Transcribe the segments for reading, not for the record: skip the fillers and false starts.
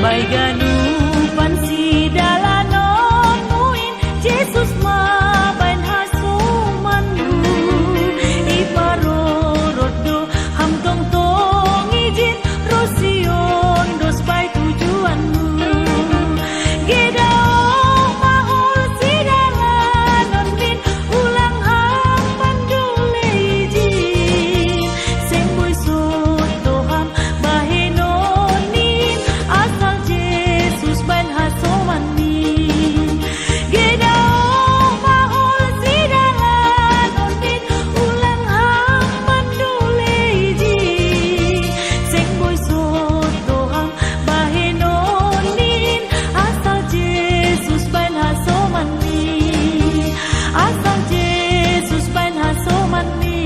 Baiganu pansi dalanon muin Jesus mabain hasumanmu iparorodo ham tong tong izin rosion dos bai tujuanmu gedao mahul si dalanon bin ulang ham pandule izin sing boy soto ham bahenonin asal Jesus ban hasomani gedao mahul si dalanon bin ulang ham pandule izin sing boy soto ham bahenonin asal Jesus ban hasomani asal Jesus ban hasomani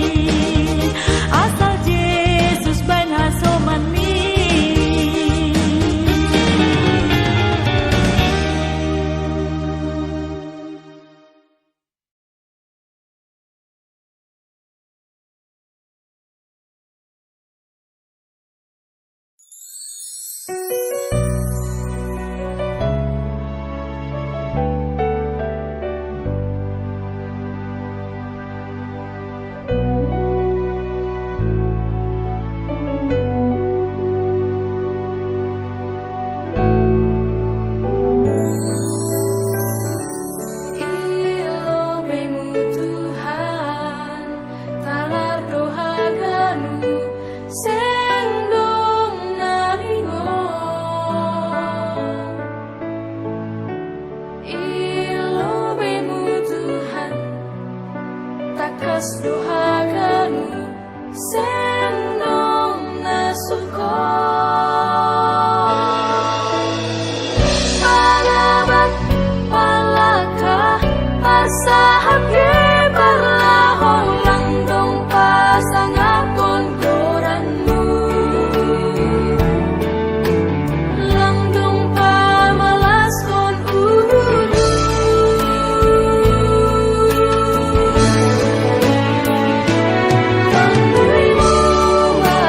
asal Jesus ban hasomani. Ilobemu Tuhan, talar doa ganu, sendong naringo. Ilobemu Tuhan, takas doa ganu, sendong nasuko. Palabat palaka pasahap barlahong langdong pasangakon koranmu langdong pamalaskon uru tanduy bunga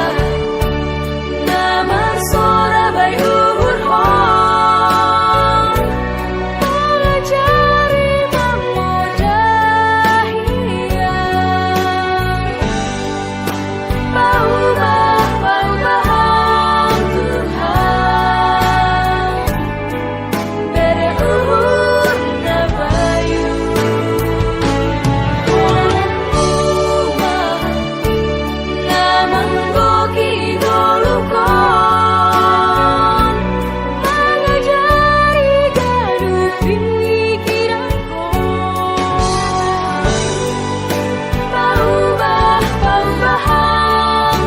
naman sora bay uhurhon pelajari memudahia paubah Tuhan bere uhur na bayu ulumuma namang goki golukon mengajari gadu pikiranku paubah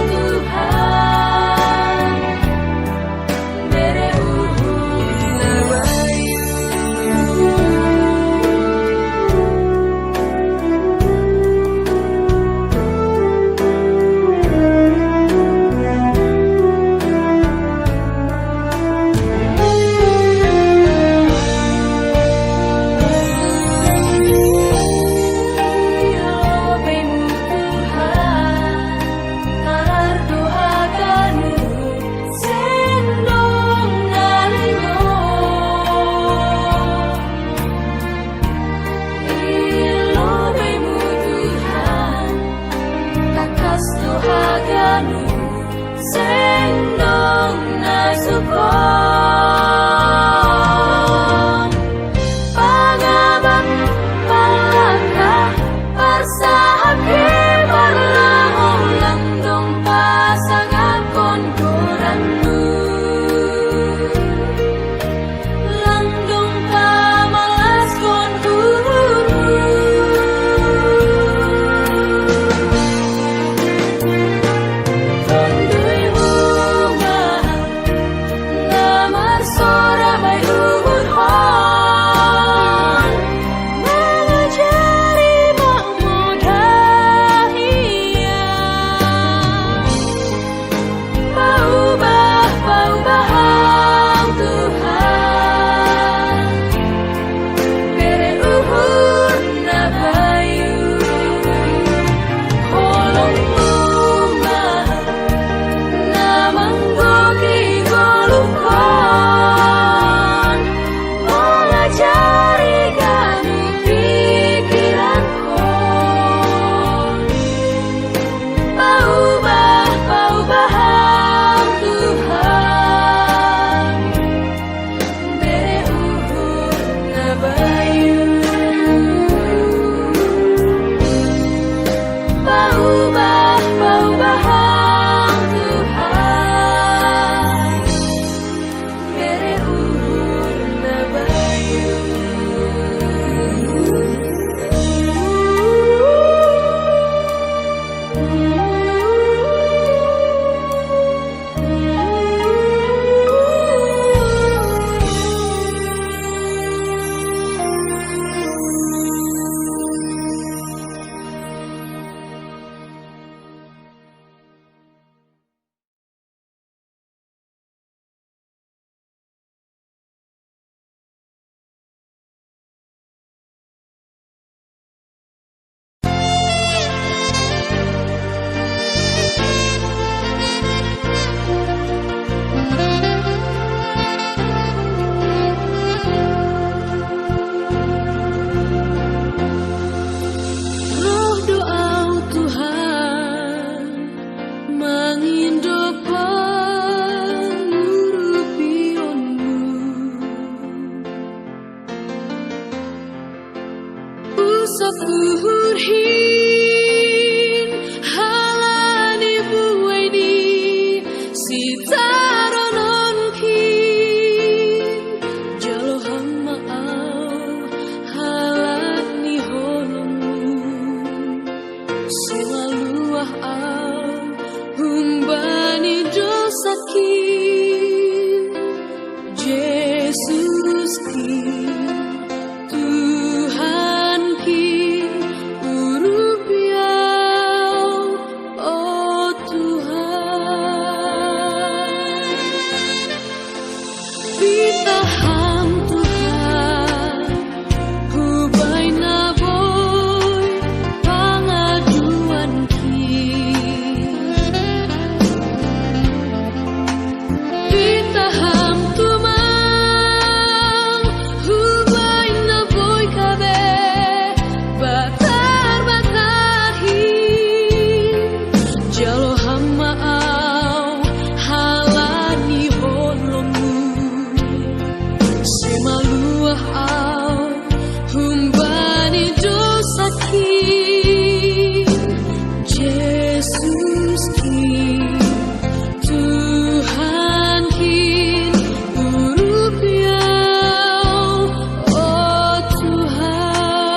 Tuhan bere uhur na bayu. Ilobemu Tuhan, tarar doa ganu, sendong naringo. Ilobemu Tuhan, takas doa ganu, sendong nasuko. Pagabat palaka pasahap barlahong langdong pasangakon koranmu langdong pamalaskon uru tanduy bunga namar sora bay uhurhon mengajari memudahia paubah Tuhan bere uhur na bayu holong bunga namang goki golukon Ditaham tumang Hubai na boy kabe Batar-batarhin Jalo hamaau Halani holongu Semaluah au Humbani dosakin Yesus kin Tuhan kin Urup yau Oh Tuhan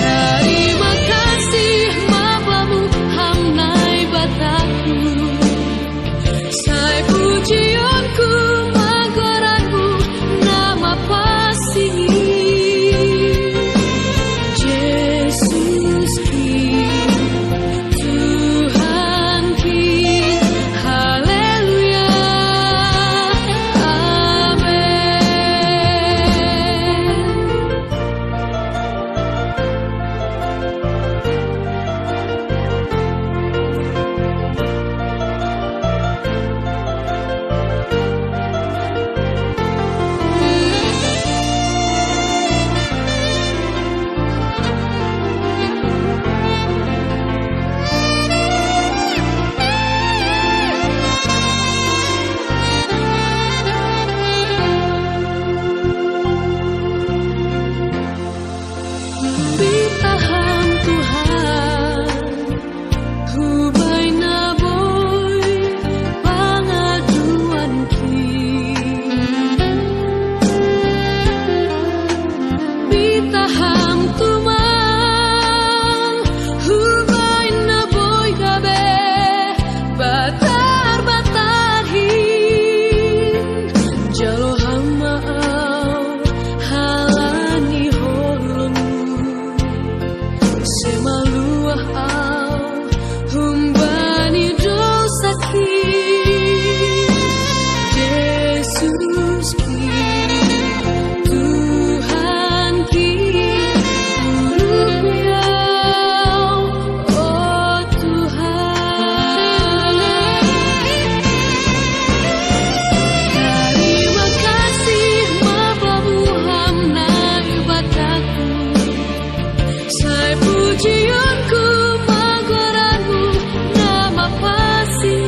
Terima kasih mapamu hamnai bataku Sai pujianku magoranmu nama pasti Yesus kin Tuhan kin Haleluya Ditaham Tuhan Hubai na boy Pangaduan kin Ditaham tumang Hubai na boy kabe Batar-batarhin Jalo hamaau Halani holongu Semaluah au Humbani dosakin Yesus kin Tuhan kin Urup yau Oh Tuhan Terima kasih mapamu hamnai bataku Sai pujianku magoranmu nama pasti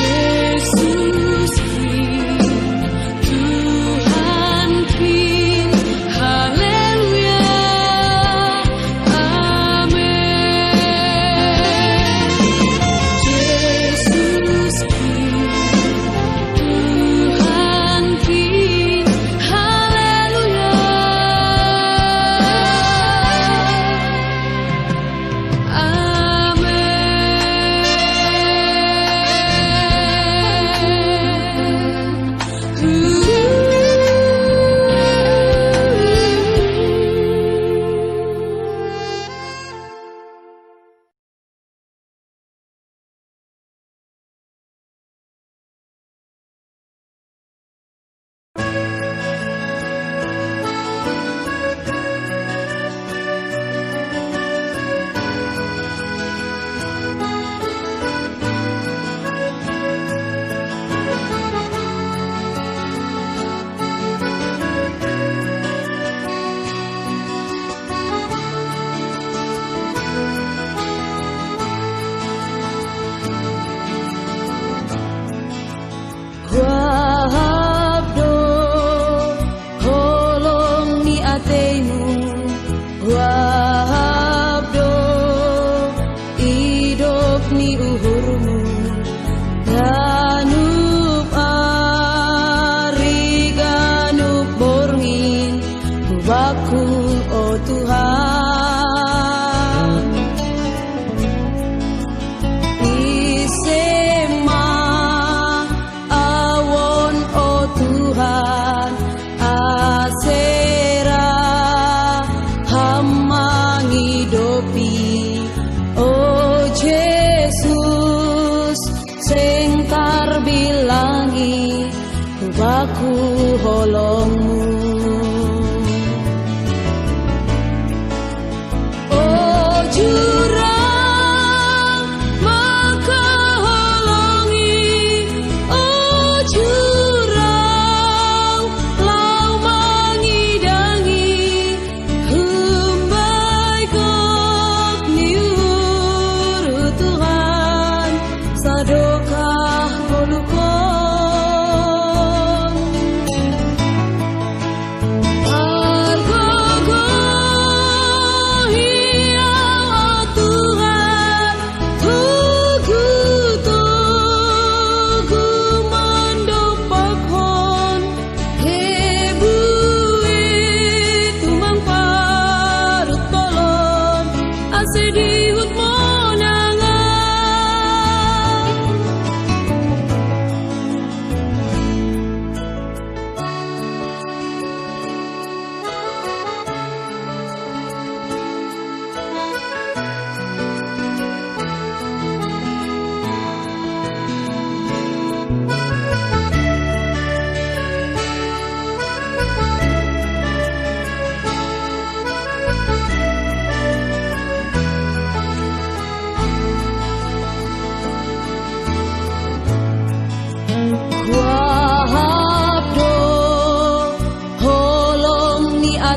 Yesus kin Tuhan kin Haleluya Amin Yesus kin Tuhan kin Haleluya Wahabdo holong ni atenu Wahabdo idop ni uhurmu Ganup ari ganup borngin Hubaku oh Tuhan Isema awon oh Tuhan Asera hamangidopi Oh Yesus sengkar bilangi Hubaku holongmu Oh jurang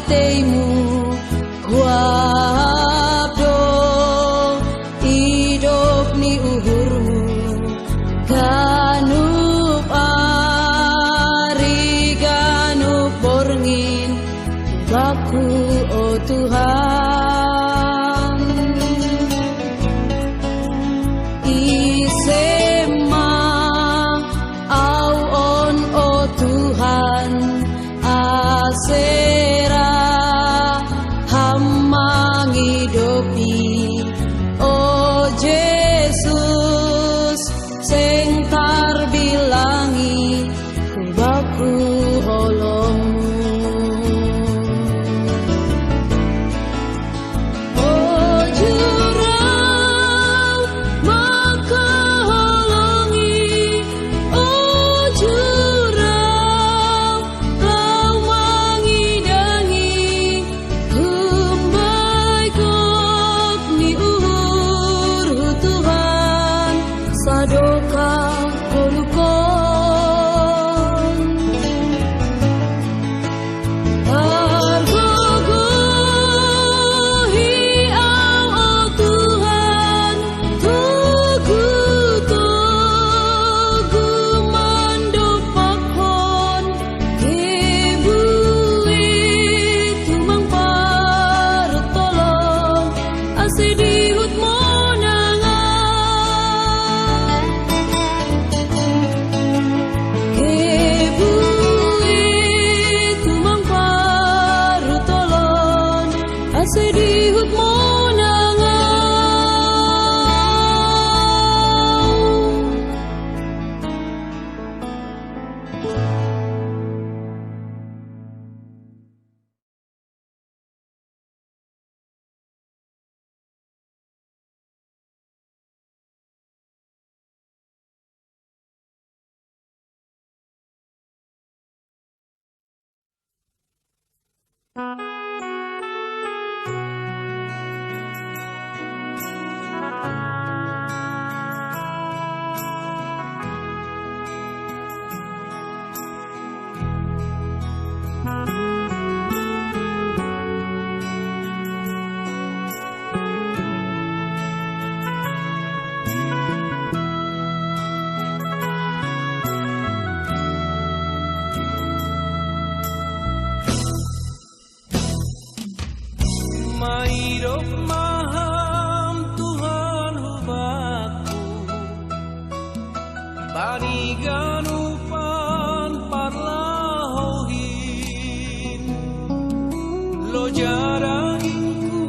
ateimu wabdo hidup ni uhurmu ganup ari ganup borngin baku oh Tuhan isema au on oh Tuhan asera hidopi oh Yesus sing tarbilangi kubaku holongmu oh jurang maka holongi oh jurang kau mengidangi sadoka kolukon argogohi au oh Tuhan tugu tugu mandopakhon kebuit tumang parutolong asidihut sedihut Mairop maham Tuhan hubaku Bariganupan parlahohin Lo jaranginku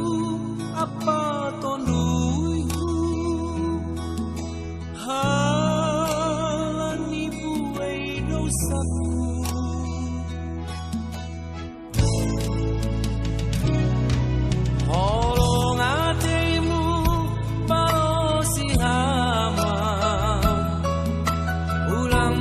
apa tonduiku Halan ibu ei dosaku Holong hatimu baru si hama Ulang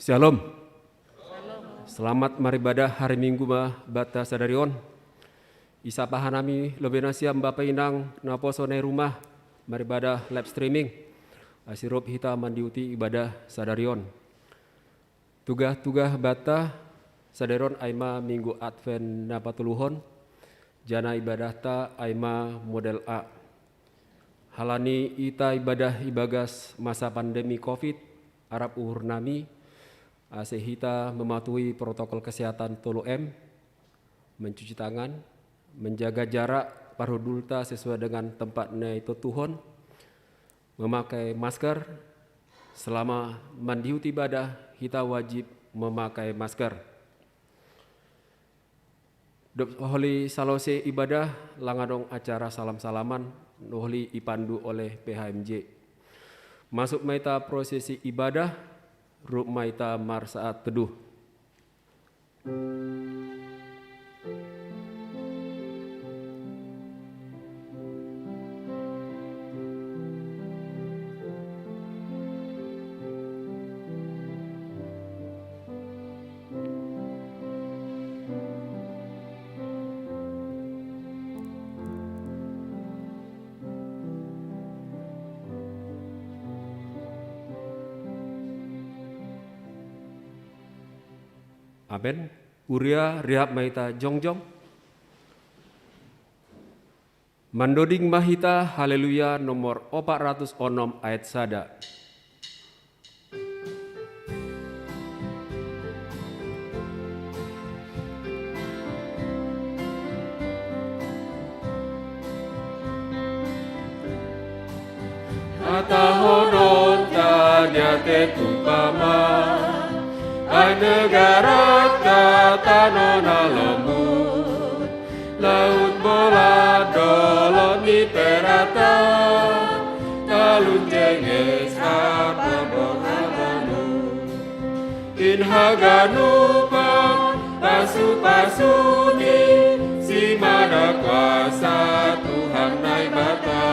Shalom. Selamat maribadah hari Minggu bata sadarion. Isa pahanami lobena siam bapa inang naposo nei rumah maribadah live streaming. Asirup hita mandiuti ibadah sadarion. Tugah bata sadarion aima Minggu Advent napatuluhon. Jana ibadah ta aima model A. Halani ita ibadah ibagas masa pandemi Covid Arab uhur nami asehita mematuhi protokol kesehatan 3M, mencuci tangan, menjaga jarak parhudulta sesuai dengan tempatnya itu Tuhon, memakai masker. Selama mandiut ibadah kita wajib memakai masker. Holi salose ibadah langadong acara salam-salaman nuhli ipandu oleh PHMJ. Masuk maita prosesi ibadah, ruk maita mar saat teduh. Amen. Uria rihab mahita jongjong. Mandoding mahita haleluya nomor 406 ayat sada. Atahonon tanya tetumpama ai negara tanona lembut, laut bola dolot di perata, talun jenges apa bohaganu, inhaganu pasu-pasuni, si mana kuasa Tuhan naik bata,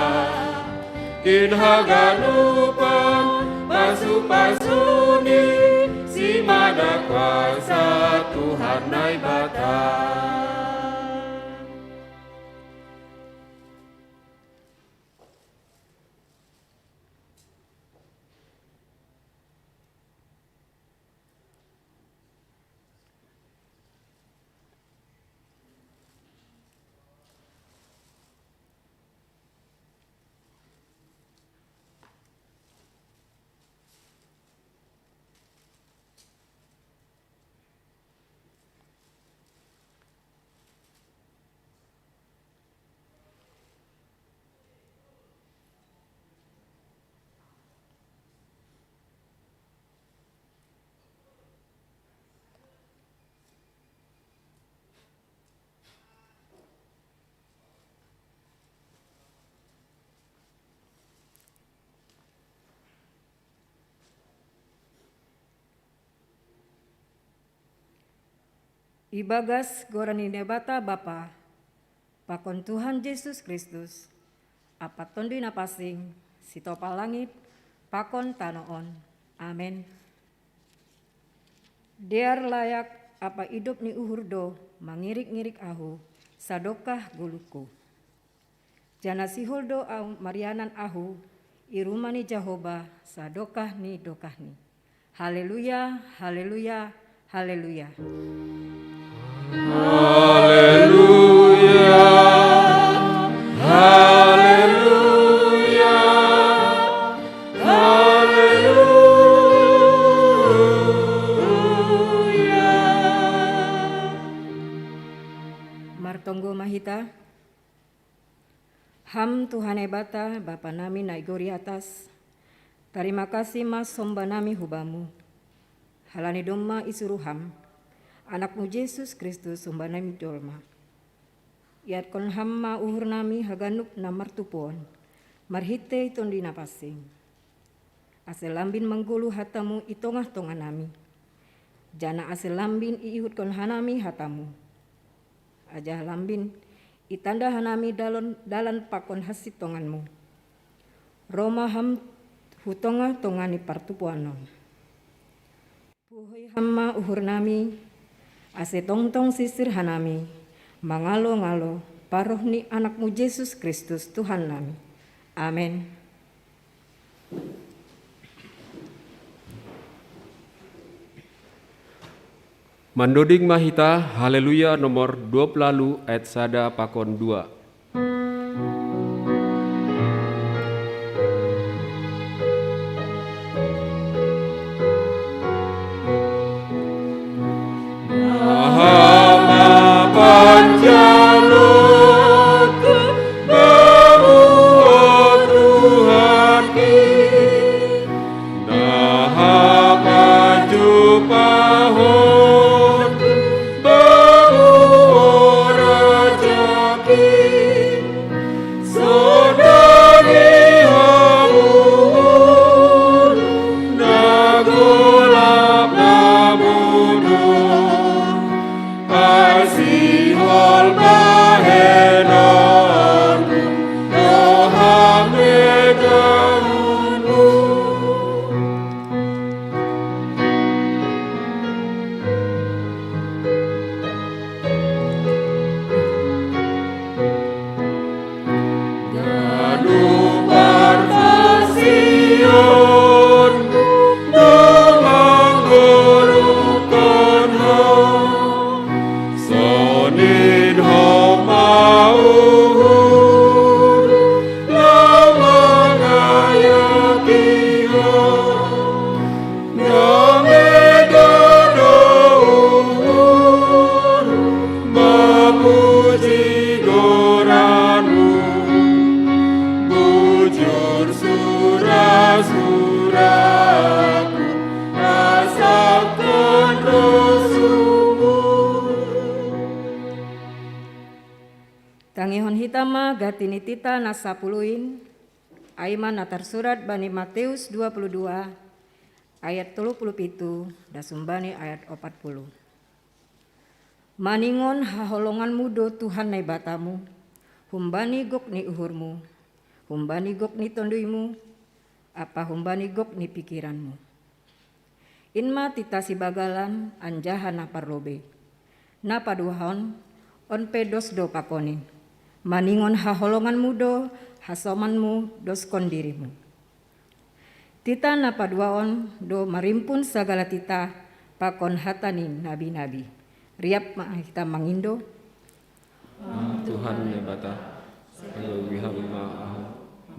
inhaganu pasu-pasuni, si mana kuasa Tuhan naik bata. Ibagas gorani nebata Bapa, pakon Tuhan Yesus Kristus, apa tondi napasing, sitopa langit, pakon tanoon. Amin. Diar layak apa hidup ni uhurdo, mangirik-ngirik ahu, sadokah guluku. Jana sihuldo au marianan ahu, irumani Jehovah, sadokah ni dokahni. Haleluya, haleluya, haleluya. Haleluya, haleluya, haleluya. Martonggo mahita, ham Tuhan ebata, Bapa nami naigori atas, terima kasih mas somba nami hubamu, halani doma isuruham, anakmu Yesus Kristus somba nami dolma. Iat kon hamma uhur nami haganuk na martupon, marhite tondi napasing. Asel lambin menggulu hatamu itongah-tongah nami. Jana asel lambin iihut kon hanami hatamu. Ajah lambin itanda hanami dalan pakon hasit tonganmu. Roma ham hutongah tongani partupuanon. Hoi hamma uhur nami, ase tongtong sisir hanami, mangalo-ngalo, parohni anakmu Yesus Kristus Tuhan nami. Amin. Mandoding mahita, haleluya nomor 20 lalu ayat sada pakon 2. Tangihon hitama gatini tita nasapuluin, aiman natar surat Bani Matius 22, ayat 37, dasumbani ayat 40. Maningon haholongan mudo Tuhan nai batamu, humbani gok ni uhurmu, humbani gok ni tonduimu, apa humbani gok ni pikiranmu. Inma tita si bagalan anjahan na parlobe, na paduhon on pedos do pakonin, maningon haholongan mudo hasomanmu doskon dirimu. Tita na paduaon do marimpun sagala tita pakon hatanin nabi-nabi. Riap kita mangindo. Tuhan nebata, ayo wiham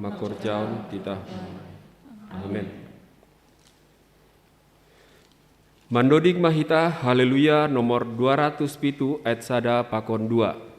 makor jaun tita. Amin. Mandodik mahita, haleluya nomor 207 ayat sada pakon 2.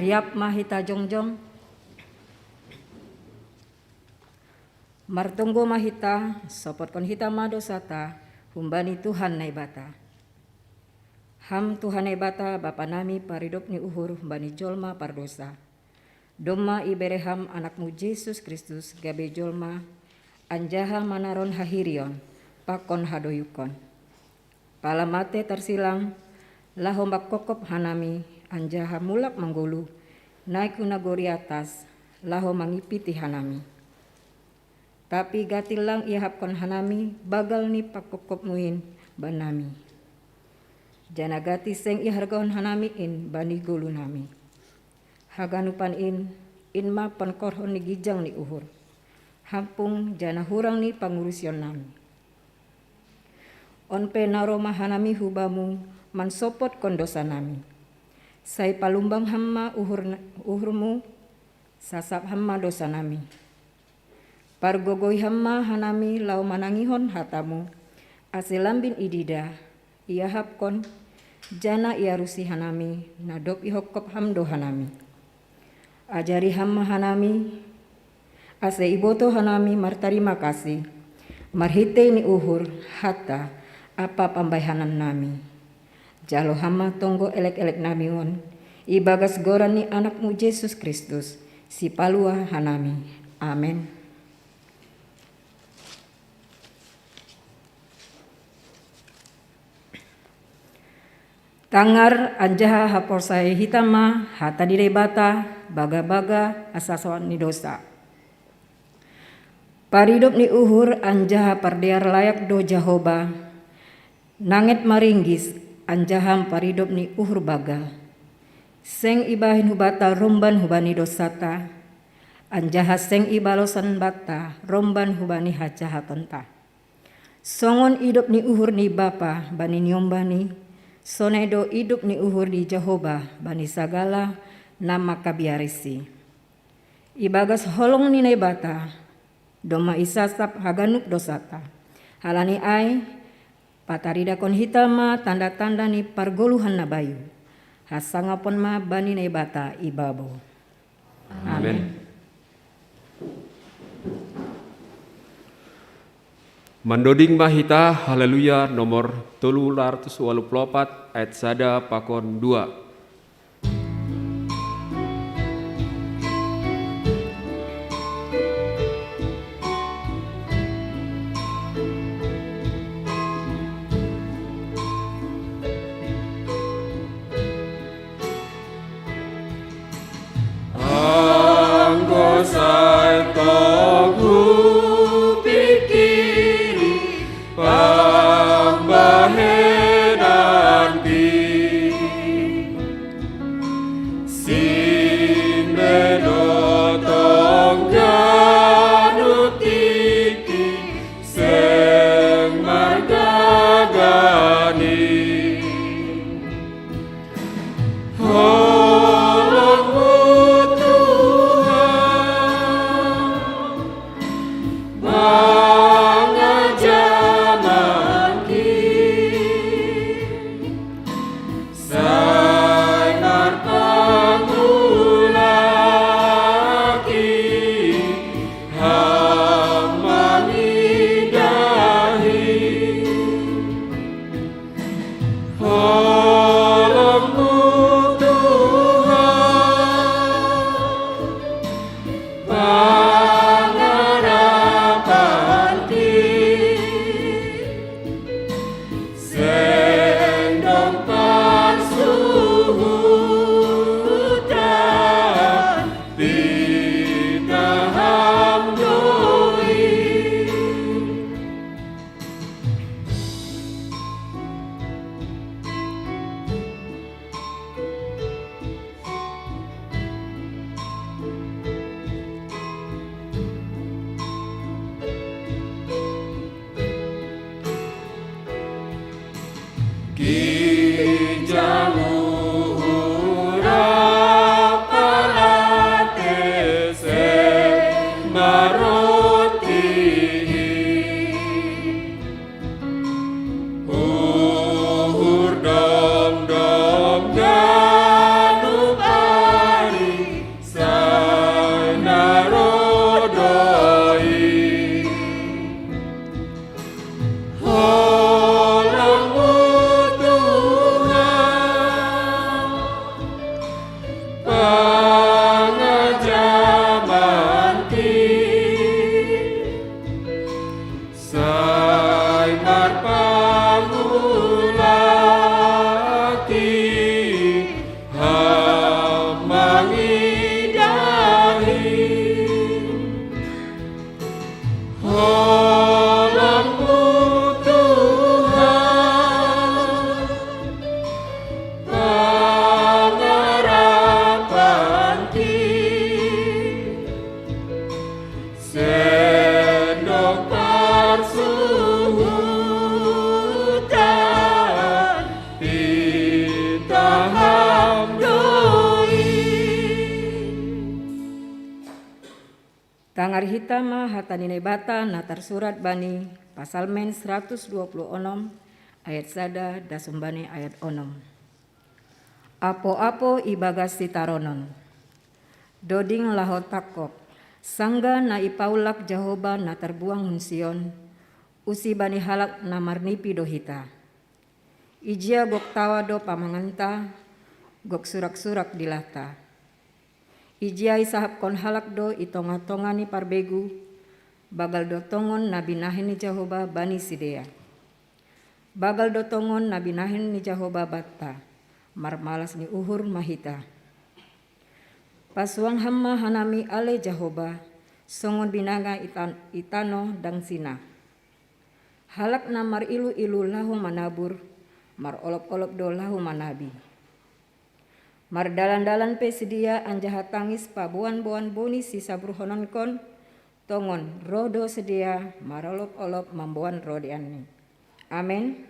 Riap mahita jongjong. Martonggo mahita, sopot kon hita madosata, humbani Tuhan nai bata. Ham Tuhan nai bata, Bapa nami paridop ni uhur, humbani jolma pardosa. Doma ibereham anakmu Yesus Kristus, gabe jolma, anjaha manaron hahirion, pakon hadoyukon. Palamate tersilang, lahombak kokop hanami, anjaha mulak manggulu, naik nagori atas, laho mangipiti hanami. Tapi gatilang ihapkon hanami, bagal ni pakokop muin banami. Jana gati seng ihargaon hanami in bani gulu nami. Haganupan in ma pankorhon ni gijang ni uhur. Hampung jana hurang ni pangurusyon nami. Onpe naroma hanami hubamu, mansopot kondosa nami. Sai palumbang hamma uhurmu, sasap hamma dosa nami. Pargogoi hamma hanami lau manangihon hatamu, asilambin idida, ia hapkon, jana ia rusi hanami, nadop ihokop hamdo hanami. Ajari hamma hanami, ase iboto hanami martarima kasih, marhite ni uhur, hatta, apa pambaihanan nami. Jalo hamma tonggo elek-elek namion, ibagas goran ni anakmu Yesus Kristus, si palua hanami. Amin. Tangar anjaha haporsai hitama hata direbata baga-baga asasawan ni dosa. Paridop ni uhur anjaha pardear layak do Jahoba. Nanget maringgis anjaham paridop ni uhur baga. Seng ibahin hubata romban hubani dosata. Anjaha seng ibalosan bata romban hubani hajahatonta. Songon idop ni uhur ni bapa bani nyombani. Sonedo hidup ni uhur di Jahoba bani sagala nama kabiarisi. Ibagas holong ni nebata doma isasap haganuk dosata. Halani ai patarida kon hitama tanda-tanda ni pargoluhan na bayu. Hasangapon ma bani nebata ibabo. Amin. Mandoding mahita haleluya nomor 384 ayat sada pakon 2. Saimar pangulati hamangidahi holamku Tuhan pangarapanki sendok parsuhutan ditaham doi. Tangar hitama hatanine bata natar surat bani pasal men 126 ayat sada dasumbane ayat 6. Apo-apo ibagas sitaronon. Doding lahot takok. Sangga na ipaulak Jahoba na terbuang hunsion. Usi bani halak na marnipi dohita. Ijia gok tawa do pamanganta. Gok surak-surak dilata. Ijia isahap kon halak do itonga-tongani parbegu. Bagal do tongon na binahin ni Jahoba bani sidea. Bagal do tongon na binahin ni Jahoba batta. Marmalas ni uhur mahita. Pasuang hamma hanami ale Jahoba, songon binaga itano dang sina. Halak na mar ilu-ilu lahu manabur, mar olop-olop do lahu manabi. Mar dalan-dalan pe sedia anjaha tangis pabuan-buan boni si sabruhonon kon, tongon roh do sedia mar olop-olop mambuan roh diani. Amen.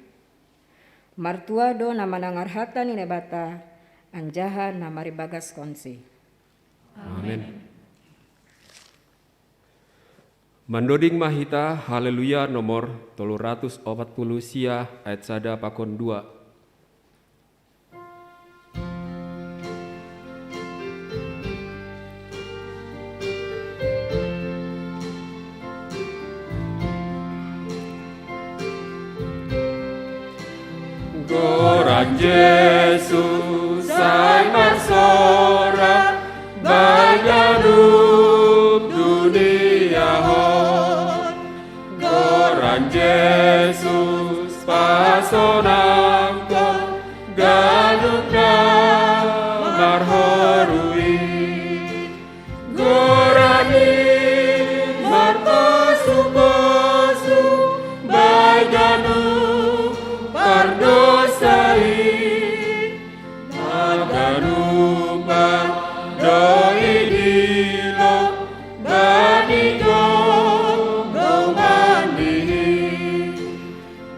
Martua do na manangar hata ni nebata, anjaha na maribagas konsi. Amin. Mandoding mahita haleluya nomor 340 sia ayat sada pakon 2. Goran Yesus saimar sora bayanup dunia hon. Goran Yesus pasonangko galukna marhorui. Gorani marpasu-pasu bayanup pardosai. Maganumpang doi dilo banigo gomandi.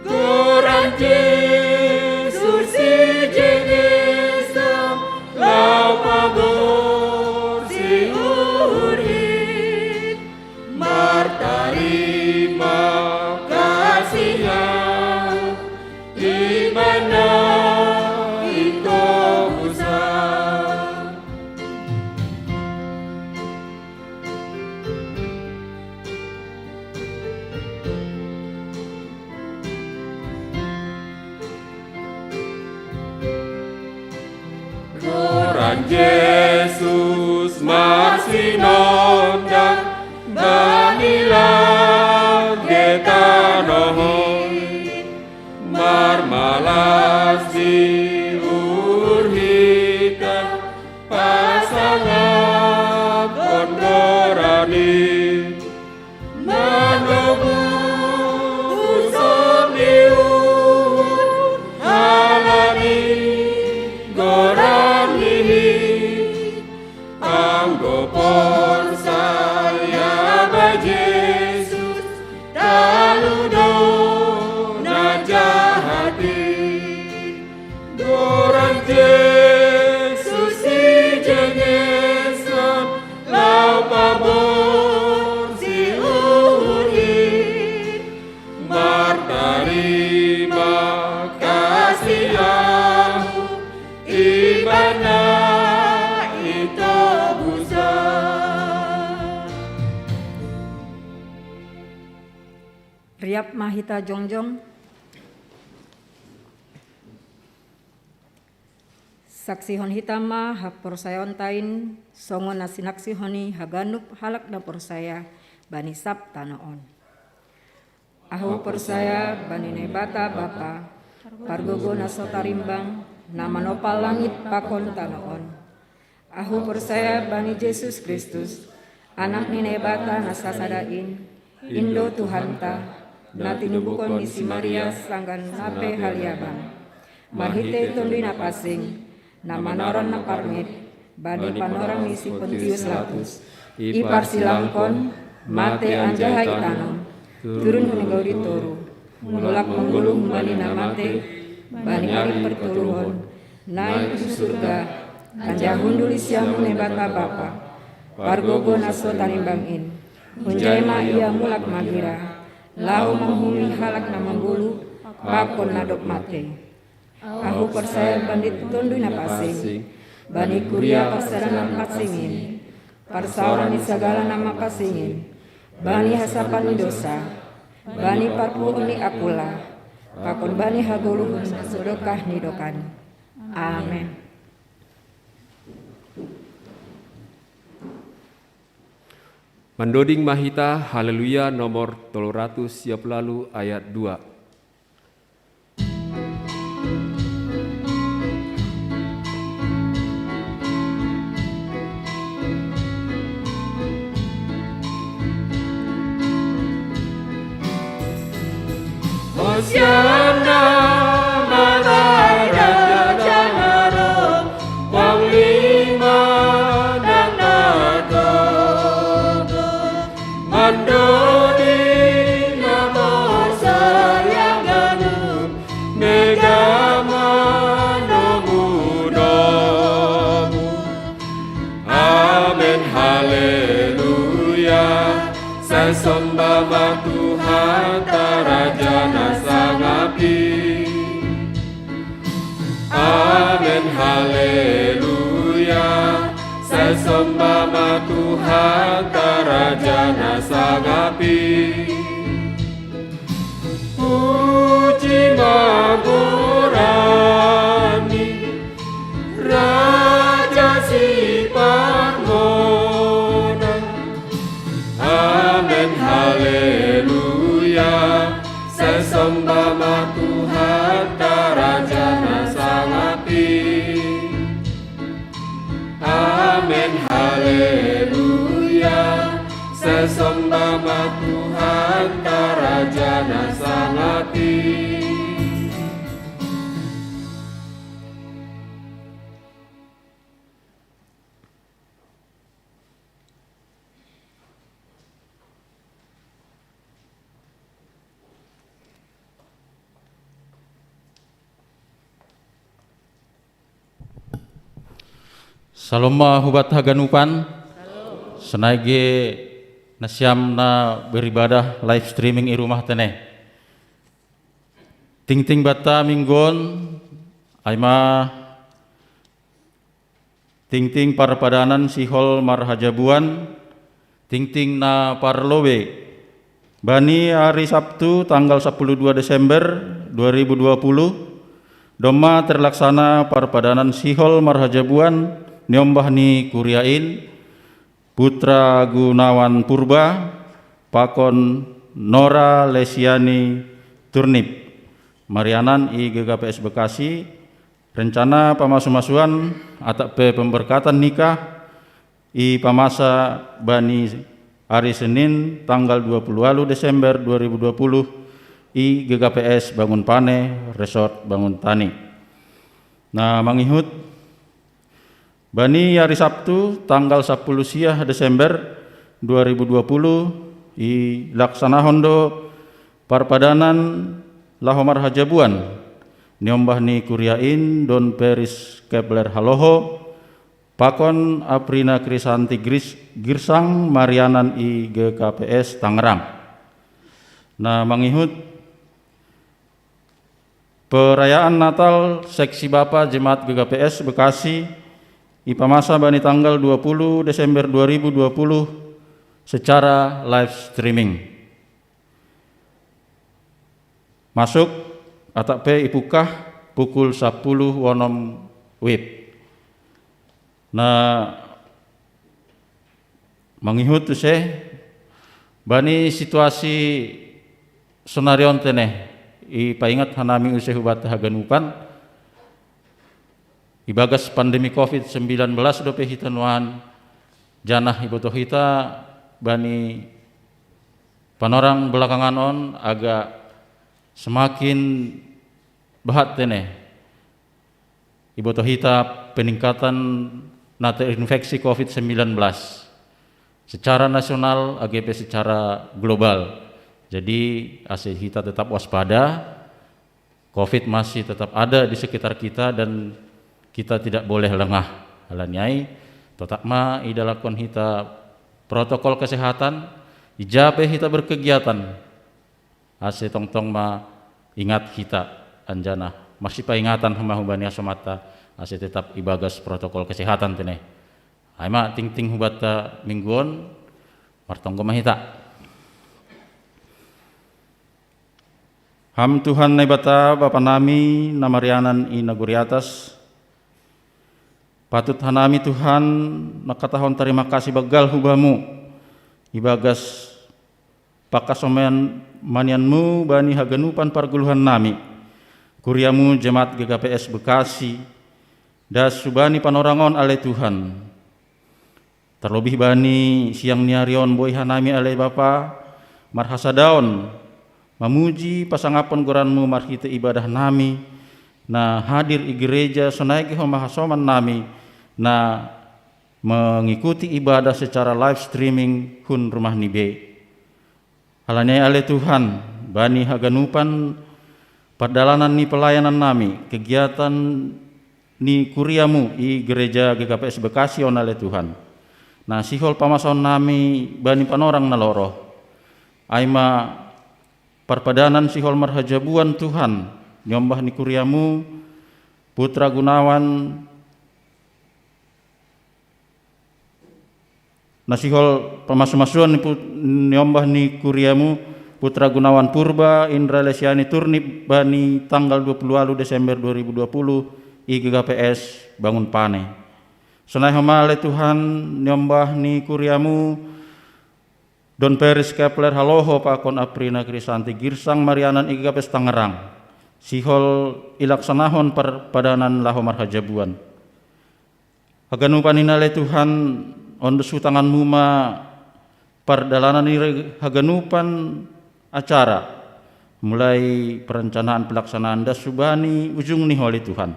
Goran Yesus si jenesam lau pabor si urit martarima kasihan imana ito busa. Goran Yesus marsinondang banilang getanohon marmalas di urhita pasangan kondorani manobu somniun halani gorani anggopon saya ba Yesus taludo najahati. Goran Yesus si jengesan lau pabor si urit martarima kasihamu ibana ito busa. Riap mahita jongjong. Saksi hon hitama hapor sayon tain songon nasinaksi honi haganup halak na porsaya bani sab tanoon. Ahu percaya banine bata bapa, pargogo naso tarimbang, nama nopal langit pakon tanoon. Ahu percaya bani Yesus Kristus, anak nine bata nasasadain, Indo Tuhanta, natinubukon misi Maria sanggan nape haliabang. Marhite tundui napasing, nama noron naparmit, bani panorang misi Pontius Latus, ipar silangkon, mate anjahai tanom, turun hunegau ditoru, mulak menggulung bani namate, bani ari pertuluhon, naik ke surga, anjahundul isyamu nebata bapa, pargogo naso tarimbangin, hunjaima ia mulak magira, lau menghumi halak na menggulu, pakon nadok mate. Aku percaya bandit tundu napasing, bani kuria pasaran pasingin, parsauran di segala nama pasingin, bani hasapan ni dosa, bani parpu ni akula, pakon bani hagoluhun sodokah ni dokan. Amin. Mandoding Mahita Haleluya nomor 300 siap lalu ayat 2. Hosiana Madara Janaro Panglima dan Nato Mandodi Namo Sayanganu Megama Nomu Nomu Amin Haleluya Sesembah Tuhan Tarajana Sangapi Amin Haleluya Sesembah Tuhan Tarajana Sangapi Puji Magurani Raja si Parmona Amin Haleluya Sesembah Tuhan Tarajana Sangapi Amin Haleluya Sesembah Tuhan Tarajana Sangapi. Saloma hubat haganupan, senaige nasyam na beribadah live streaming i rumah tene. Ting-ting bata minggon, aima ting-ting parpadanan sihol marhajabuan, ting-ting na parlowe. Bani hari Sabtu tanggal 12 Desember 2020, doma terlaksana parpadanan sihol marhajabuan niombah ni Kuriain, Putra Gunawan Purba, Pakon Nora Lesiani Turnip, Marianan i GKPS Bekasi, rencana pamasu-masuan atak pe pemberkatan nikah i pamasa bani hari Senin tanggal 20 Desember 2020 i GKPS Bangun Pane Resort Bangun Tani. Nah mangihut bani hari Sabtu tanggal 10 siah Desember 2020 i laksana hondo parpadanan lahomar hajabuan niombah ni Kuriain Don Peris Kepler Haloho, Pakon Aprina Krisanti Girsang Marianan i GKPS Tangerang. Nah mangihut perayaan Natal Seksi Bapa Jemaat GKPS Bekasi ipamasa bani tanggal 20 Desember 2020 secara live streaming. Masuk atak pe ipukah pukul 10 wonom wib. Nah mangihut tu bani situasi sonarion teneh ipaingat hanami use hubat haganupan ibagas pandemi COVID-19 dope hitanuan janah iboto hita bani panorang belakangan on agak semakin bahat teneh iboto hita peningkatan nate infeksi COVID-19 secara nasional AGP secara global. Jadi asih kita tetap waspada, COVID masih tetap ada di sekitar kita dan kita tidak boleh lengah. Halanyai tetap ma idalakon kita protokol kesehatan, ijabe kita berkegiatan. Asih tong-tong ma ingat kita anjana masih peringatan hama hubani asomata asih tetap ibagas protokol kesehatan teneh. Aima ting-ting hubata mingguon martonggo mahita. Ham Tuhan naibata Bapa nami namarianan inaguri atas. Patut hanami Tuhan nakatahon terima kasih bagal hubamu ibagas pakasomen manianmu bani haganupan parguluhan nami kuriamu jemaat GKPS Bekasi das subani panorangon ale Tuhan terlebih bani siang niarion boy hanami ale Bapa marhasadaon memuji pasangapon goranmu marhite ibadah nami na hadir i gereja sonaiki homahasoman nami na mengikuti ibadah secara live streaming hun rumah nibe halanya ale Tuhan bani haganupan perdalanan ni pelayanan nami kegiatan ni kuriamu i gereja GKPS Bekasi on ale Tuhan na sihol pamason nami bani panorang naloro aima parpadanan sihol marhajabuan Tuhan nyombah ni kuriamu Putra Gunawan nasihol pamasumasuan nyombah ni kuriamu Putra Gunawan Purba Indra Lesiani Turnip bani tanggal 20 Desember 2020 i GKPS Bangun Pane sonai hamale Tuhan nyombah ni kuriamu Don Peris Kepler Haloho Pakon Aprina Krisanti Girsang Marianan IGKPS Tangerang sihol ilaksanahon perpadanan laho marhajabuan haganupan inale Tuhan ondes hutangan muma perdalanan ini haganupan acara mulai perencanaan pelaksanaan das subani ujung nih oleh Tuhan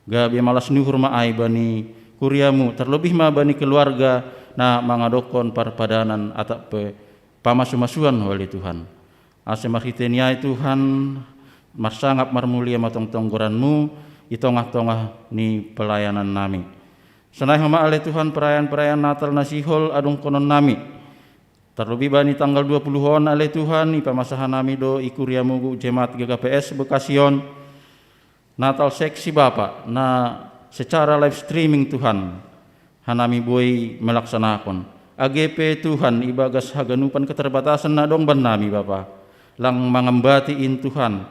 gabi malas nuhur maai bani kuriamu terlebih ma bani keluarga na mangadokon parpadanan atap pamasumasuan oleh Tuhan ase marhiteniai Tuhan marsangap marmulia matong-tong goranmu itongah-tongah ni pelayanan nami senai hama ale Tuhan perayaan-perayaan Natal nasihol adung konon nami terlebih bani tanggal 20 hon ale Tuhan ipamasahan nami do ikuriamu jemaat GKPS Bekasion Natal seksi Bapa na secara live streaming Tuhan hanami boy melaksanakan AGP Tuhan ibagas haganupan keterbatasan na dong ban nami Bapa lang mangambatiin Tuhan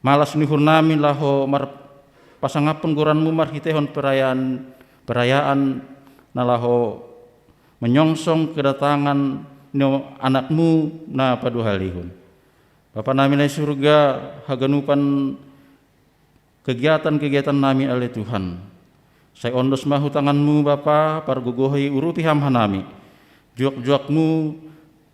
malas nihur nami laho mar pasangapun goranmu marhitehon perayaan na laho menyongsong kedatangan anakmu na paduhalihun Bapa nami na surga haganupan kegiatan-kegiatan nami oleh Tuhan saya ondos mahu tanganmu Bapa pargugohi urupi hamhanami juak-juakmu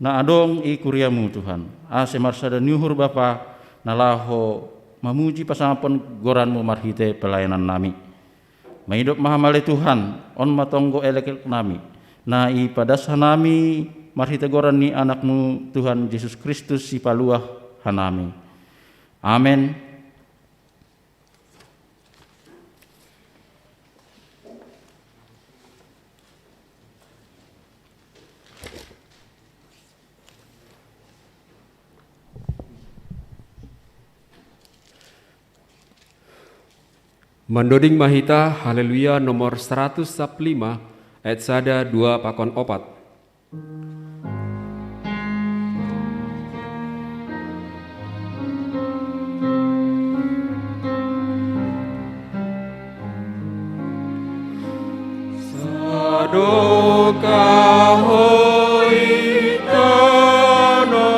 na adong i kuriamu Tuhan ase marsada nyuhur Bapa nalaho memuji pasangapun goranmu marhite pelayanan nami mahidup mahamale Tuhan on matonggo elek nami na i padas hanami marhite goran ni anakmu Tuhan Yesus Kristus si paluah hanami amin. Mandoding Mahita Haleluya nomor 115 ayat sada 2 pakon 4. Sadoka hoi tano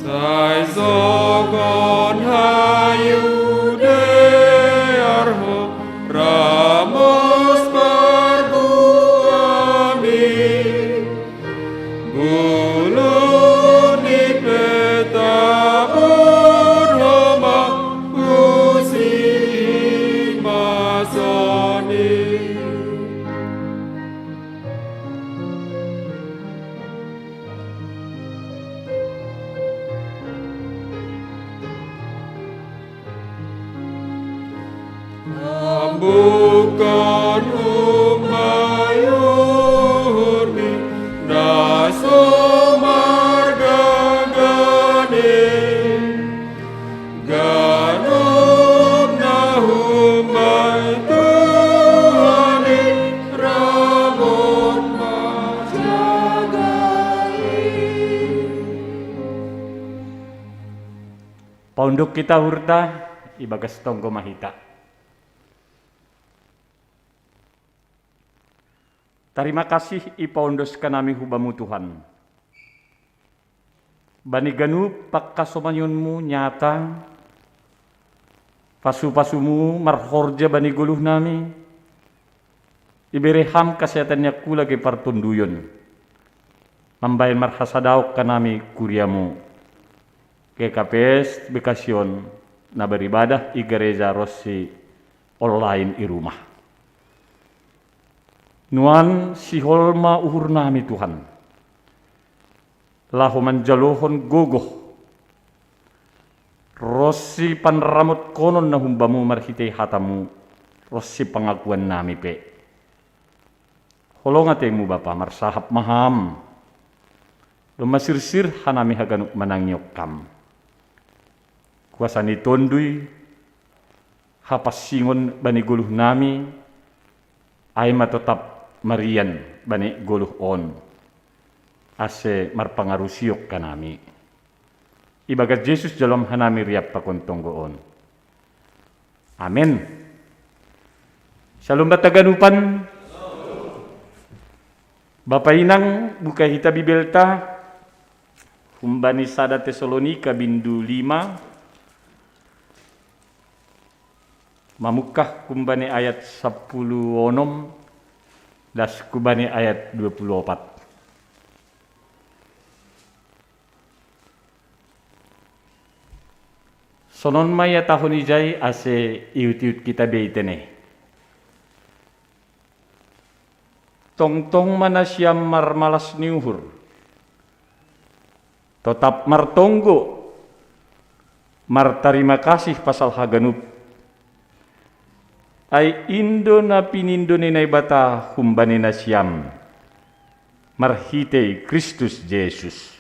Sai sogon hayu dearho ramos perbuami buluni petabur homa usi masoni. Bukan umayurni daso marga gane ganom na humay Tuhani ramon majagai. Paunduk kita hurta ibagas tonggo mahita. Terima kasih ipaundos kanami hubamu Tuhan. Bani ganu pakkasomanyonmu nyata, pasu-pasumu marhorja bani guluh nami, ibereham kesehatannya kula ke partunduyon, mambayan marhasadaok kanami kuriamu, ke KPS Bekasyon, na beribadah i gereja Rossi online i rumah. Nuan si holma uhur nami Tuhan. Lahu manjalohon gogoh. Rossi panramot konon na humbamu marhitei hatamu. Rossi pengakuan nami pe. Holongatemu Bapa marsahap maham. Lumasirsir hanami haganuk manangyok kam. Kuasani tondui. Hapas singon bani guluh nami. Aima tetap Marian bani guluh on ase marpangarusiok kanami ibagat Yesus dalam hanami riap pakontonggoon. Amin. Shalom bataganupan. Bapa inang buka hita bibelta humbani sada Tesalonika bindu 5 mamukah kumbani ayat 10 onom das kubani ayat 24. Sonon maya tahun ijai ase iut-iut kita beitene. Tong-tong mana siam marmalas niuhur. Tetap martonggo. Martarima kasih pasal haganup. Ai indo na pinindo ni naibata humbani na siyam marhitei Kristus Jesus.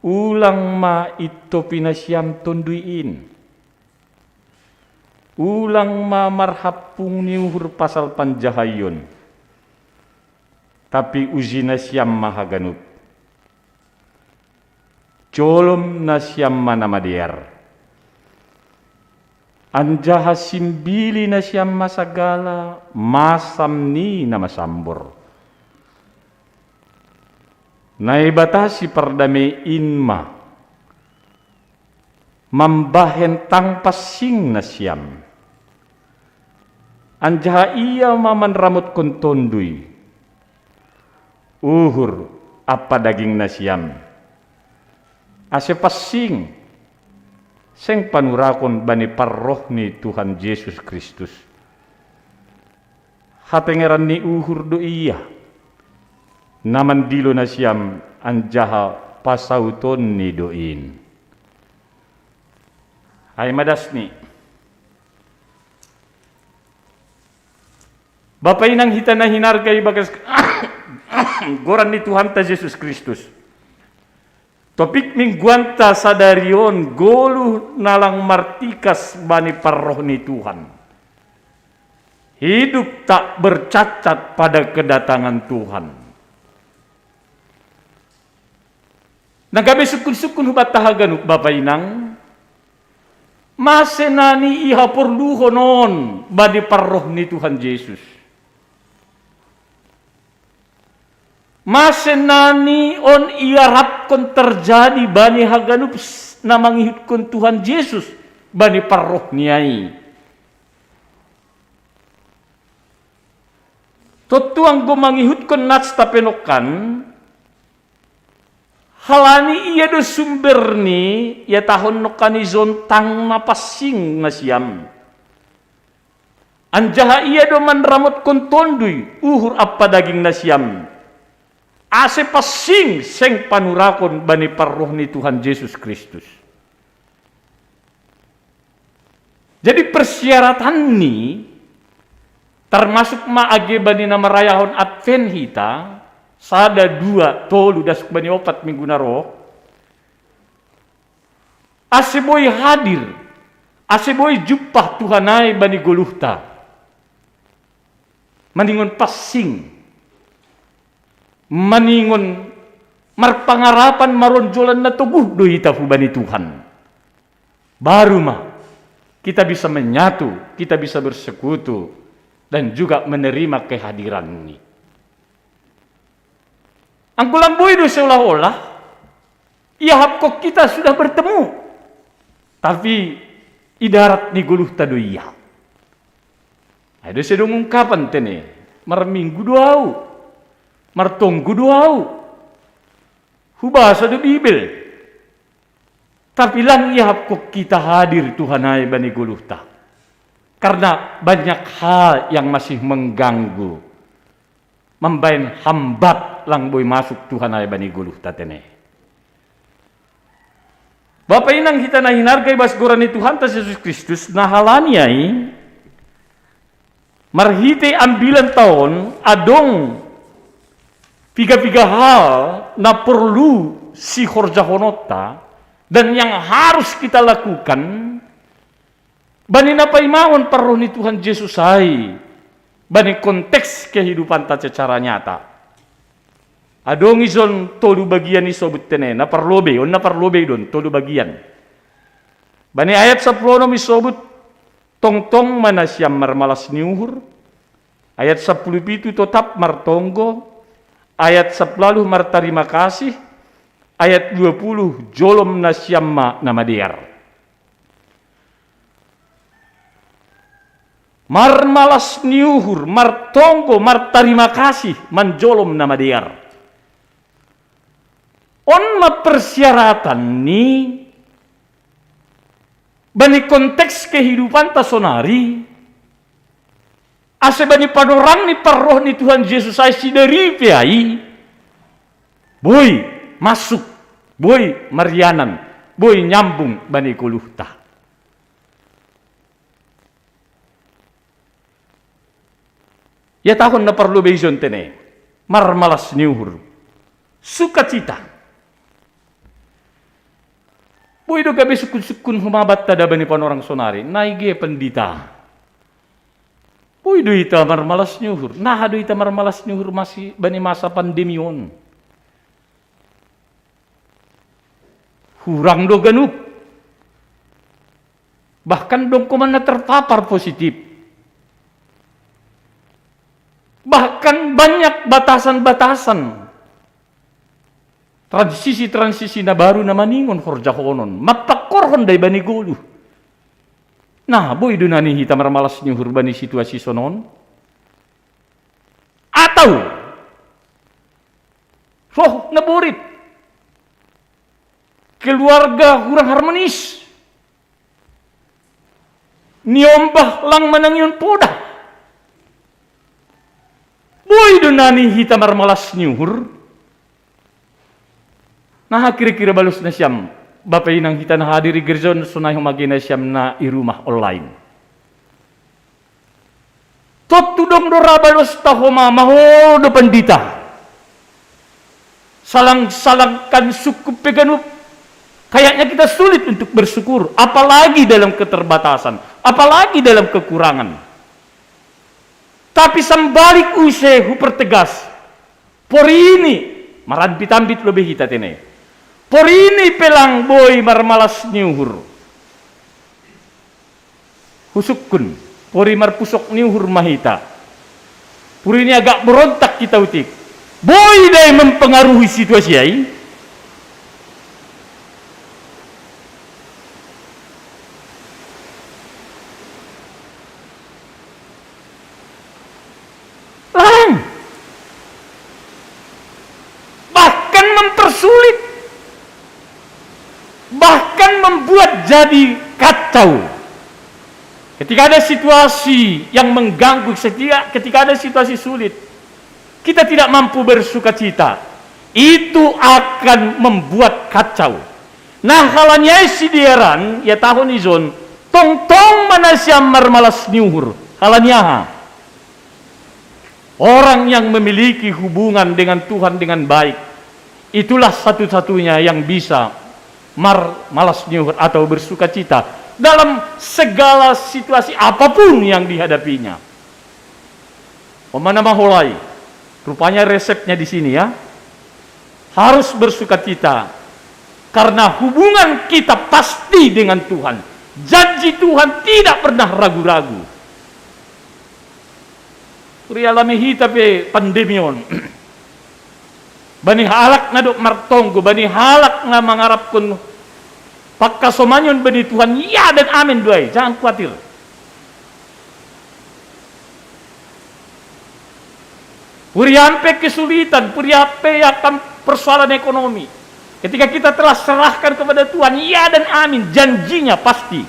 Ulang ma ito pinasyam tunduin. Ulang ma marhapung niuhur pasal panjahayon. Tapi uji na siyam mahaganup. Colom na siyam manamadiar. Anjaha simbili na siyam masagala, masam ni na masambor. Naibatasi pardame inma, mambahen tang pasing na siyam. Anjaha iya maman ramot kontonduy, uhur apa daging na siyam. Ase pasing, seng panurakon bani parroh ni Tuhan Yesus Kristus. Hatengeran ni uhur do iya. Naman dilo na siyam anjaha pasauton ni doin. Ay madas ni. Bapay nang hita na hinargay bagas goran ni Tuhan ta Yesus Kristus. Topik mingguanta sadarion golu nalang martikas bani parroh ni Tuhan. Hidup tak bercacat pada kedatangan Tuhan. Nagabe sukun-sukun hubat tahaganuk Bapak Inang. Masenani iha perluhonon bani parroh ni Tuhan Yesus. Masenani on iarap kon terjadi bani haganup na manghihut Tuhan Yesus bani parroh niai. Totuang go manghihut kon nats tapenokan halani iya do sumber ni ya tahun nokani zontang napasing na siyam. Anjaha iya do manramot kon tondui uhur apa daging na siyam. Ase pasing seng panurakon bani parroh ni Tuhan Yesus Kristus. Jadi persyaratan ni termasuk maage bani nama rayahon Advent hita sada 2 tolu dasuk bani 4 minggu naro ase boy hadir ase boy jumpah Tuhanai bani goluhta maningon passing maningon marpangarapan maronjolan na tubuh do hita hu bani Tuhan baru mah kita bisa menyatu, kita bisa bersekutu dan juga menerima kehadiran ini. Ang kulamboy do seolah-olah ia hapkok kita sudah bertemu. Tapi idarat ni guluh tado iya. Ada sedang ungkapan tene, marminggu doau, martonggu doau. Hubasa do Bibel. Tapi lang ia hapkok kita hadir Tuhanai bani guluhta. Karena banyak hal yang masih mengganggu. Membain hambat lang boy masuk Tuhan ay bani guluh tatene. Bapak inang kita na hinargay basguran ni Tuhan tas Yesus Kristus na halani ay marhite ambilan taon adong piga-piga hal na perlu si horjahonota dan yang harus kita lakukan bani napaimaon parroh ni Tuhan Yesus ay bani konteks kehidupan ta secara nyata. Adong izon tolu bagian isobut tene na parlobe don tolu bagian. Bani ayat 10 isobut tongtong mana siam marmalas niuhur. Ayat 10 itu tetap martonggo. Ayat 10 martarima kasih. Ayat 20 jolom na siamma na madiar. Marmalas niuhur, martonggo, martarima kasih, manjolom nama diar. On ma persyaratan ni bani konteks kehidupan tasonari ase bani panorang ni parroh ni Tuhan Yesus ay sidari piai boy masuk, boy marianan, boy nyambung bani kuluhta. Ya tahun na perlu beison tene, marmalas niuhur, sukacita. Boy do gabi sukun-sukun humabat tada bani panorang sonari, naige pendita. Boy do ita marmalas niuhur, nah do ita marmalas niuhur masih bani masa pandemion. Hurang do ganup, bahkan dong kumana terpapar positif. Bahkan banyak batasan-batasan. Transisi-transisi na baru na maningon horjahonon. Mapakorhon day bani gulu. Nah, boy do nani hita marmalas ni hurbani situasi sonon. Atau roh naburit. Keluarga kurang harmonis. Niombah lang manang yun poda. Boy do nani hita marmalas niuhur. Nah kira-kira balus na siyam. Bapak inang hita na hadiri gerzon sunay humagi na siyam na irumah online. Totudong do rabalos tahoma maho do pandita. Salang-salangkan suku peganup. Kayaknya kita sulit untuk bersyukur. Apalagi dalam keterbatasan. Apalagi dalam kekurangan. Tapi sembalik usehu pertegas. Por ini marambit-ambit lebih hita tene. Por ini pelang boy marmalas niuhur. Husukun. Pori marpusok niuhur mahita. Por ini agak berontak kita utik. Boy dai mempengaruhi situasi ai. Lang. Bahkan mempersulit. Bahkan membuat jadi kacau. Ketika ada situasi yang mengganggu, ketika ada situasi sulit, kita tidak mampu bersuka cita, itu akan membuat kacau. Nah, halanya si dieran, ya tahun izon, tong mana siamar malas nyuhur, halanya orang yang memiliki hubungan dengan Tuhan dengan baik, itulah satu-satunya yang bisa malas nyuhur atau bersuka cita dalam segala situasi apapun yang dihadapinya. Mana maholai, rupanya resepnya di sini ya, harus bersuka cita karena hubungan kita pasti dengan Tuhan. Janji Tuhan tidak pernah ragu-ragu. Kurialami hita pe pandemion. Bani halak na dok martonggo, bani halak na mangarap kun pagkasomanyon bani Tuhan, ya dan amin doay, jangan khawatir. Puriampe kesulitan, puriampe akan persoalan ekonomi. Ketika kita telah serahkan kepada Tuhan, ya dan amin, janjinya pasti.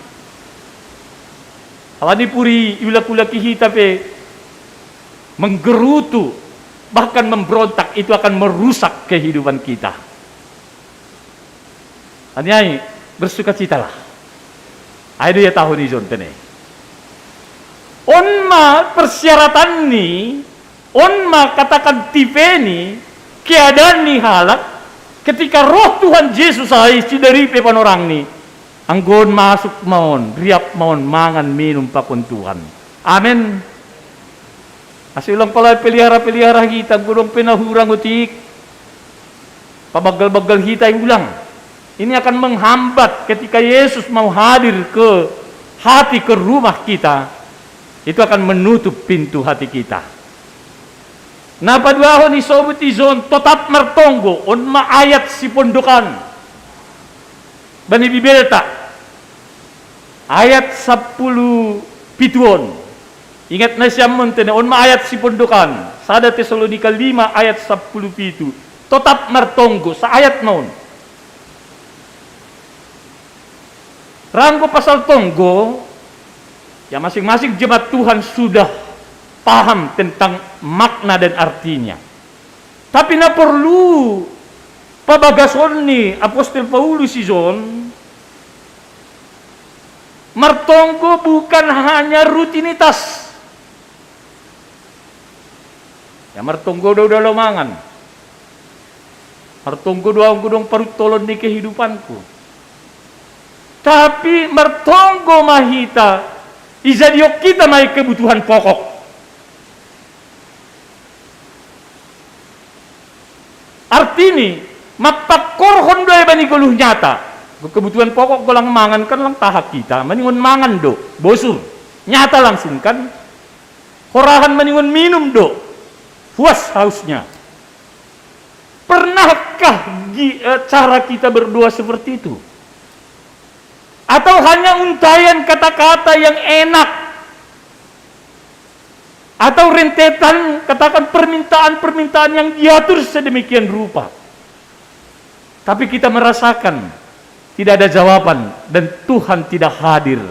Alani puri yula-kula kita pe menggerutu, bahkan memberontak, itu akan merusak kehidupan kita. Anyai bersukacitalah. Ayo ya tahun izon tene. Onma persyaratan ni, onma katakan tipe ni, keadaan ni halak, ketika roh Tuhan Yesus ay dari pepan orang ni, anggon masuk maon, riap maon, mangan minum pakon Tuhan. Amin. Kasi ulang pala pelihara kita, gulong pinahurang utik, pabagal-bagal kita yang ulang. Ini akan menghambat ketika Yesus mau hadir ke hati, ke rumah kita. Itu akan menutup pintu hati kita. Nah, paduahon isobut izon tetap mertonggo on maayat si pondokan. Bani Bibelta ayat 10 pituon. Ingat na siya montene on maayat si pondokan. Sada Tesalonika 5 ayat 10 pitu. Tetap mertonggo sa ayat noon. Ranggo pasal tonggo, ya masing-masing jemaat Tuhan sudah paham tentang makna dan artinya. Tapi na perlu pabagason ni Apostol Paulus izon, martonggo bukan hanya rutinitas. Ya martonggo daw lamangan. Martonggo daw gudong parutolon ni kehidupanku. Tapi mertonggo mahita izadiok kita may kebutuhan pokok. Artini mapakorhon doy bani guluh nyata. Kebutuhan pokok golang mangan kan lang tahak kita, maningon mangan do, bosur. Nyata langsung kan. Korahan maningon minum do. Puas hausnya. Pernahkah cara kita berdoa seperti itu? Atau hanya untayan kata-kata yang enak, atau rentetan katakan permintaan-permintaan yang diatur sedemikian rupa, tapi kita merasakan tidak ada jawaban dan Tuhan tidak hadir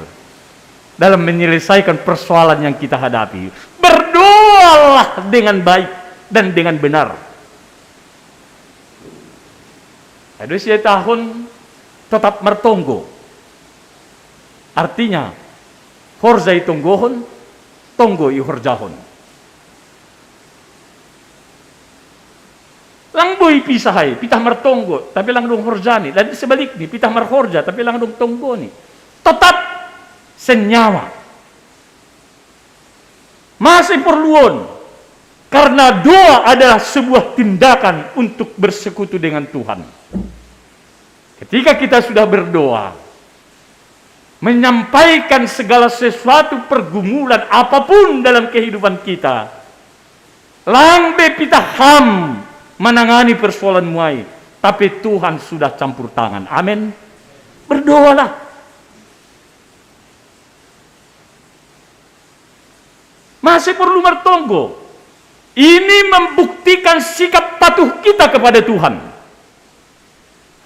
dalam menyelesaikan persoalan yang kita hadapi. Berdoalah dengan baik dan dengan benar. Ada siya tahun tetap mertonggo. Artinya, horja itonggohon, tonggo ihorjahon. Lang boy pisahay, pitah martonggo, tapi lang dong horjani. Dan sebalik ni, pitah marhorja, tapi lang dong tonggo ni. Tetap senyawa. Masih perluan, karena doa adalah sebuah tindakan untuk bersekutu dengan Tuhan. Ketika kita sudah berdoa, menyampaikan segala sesuatu pergumulan apapun dalam kehidupan kita, lang be pita ham menangani persoalan muai, tapi Tuhan sudah campur tangan. Amin. Berdoalah. Masih perlu bertonggo. Ini membuktikan sikap patuh kita kepada Tuhan.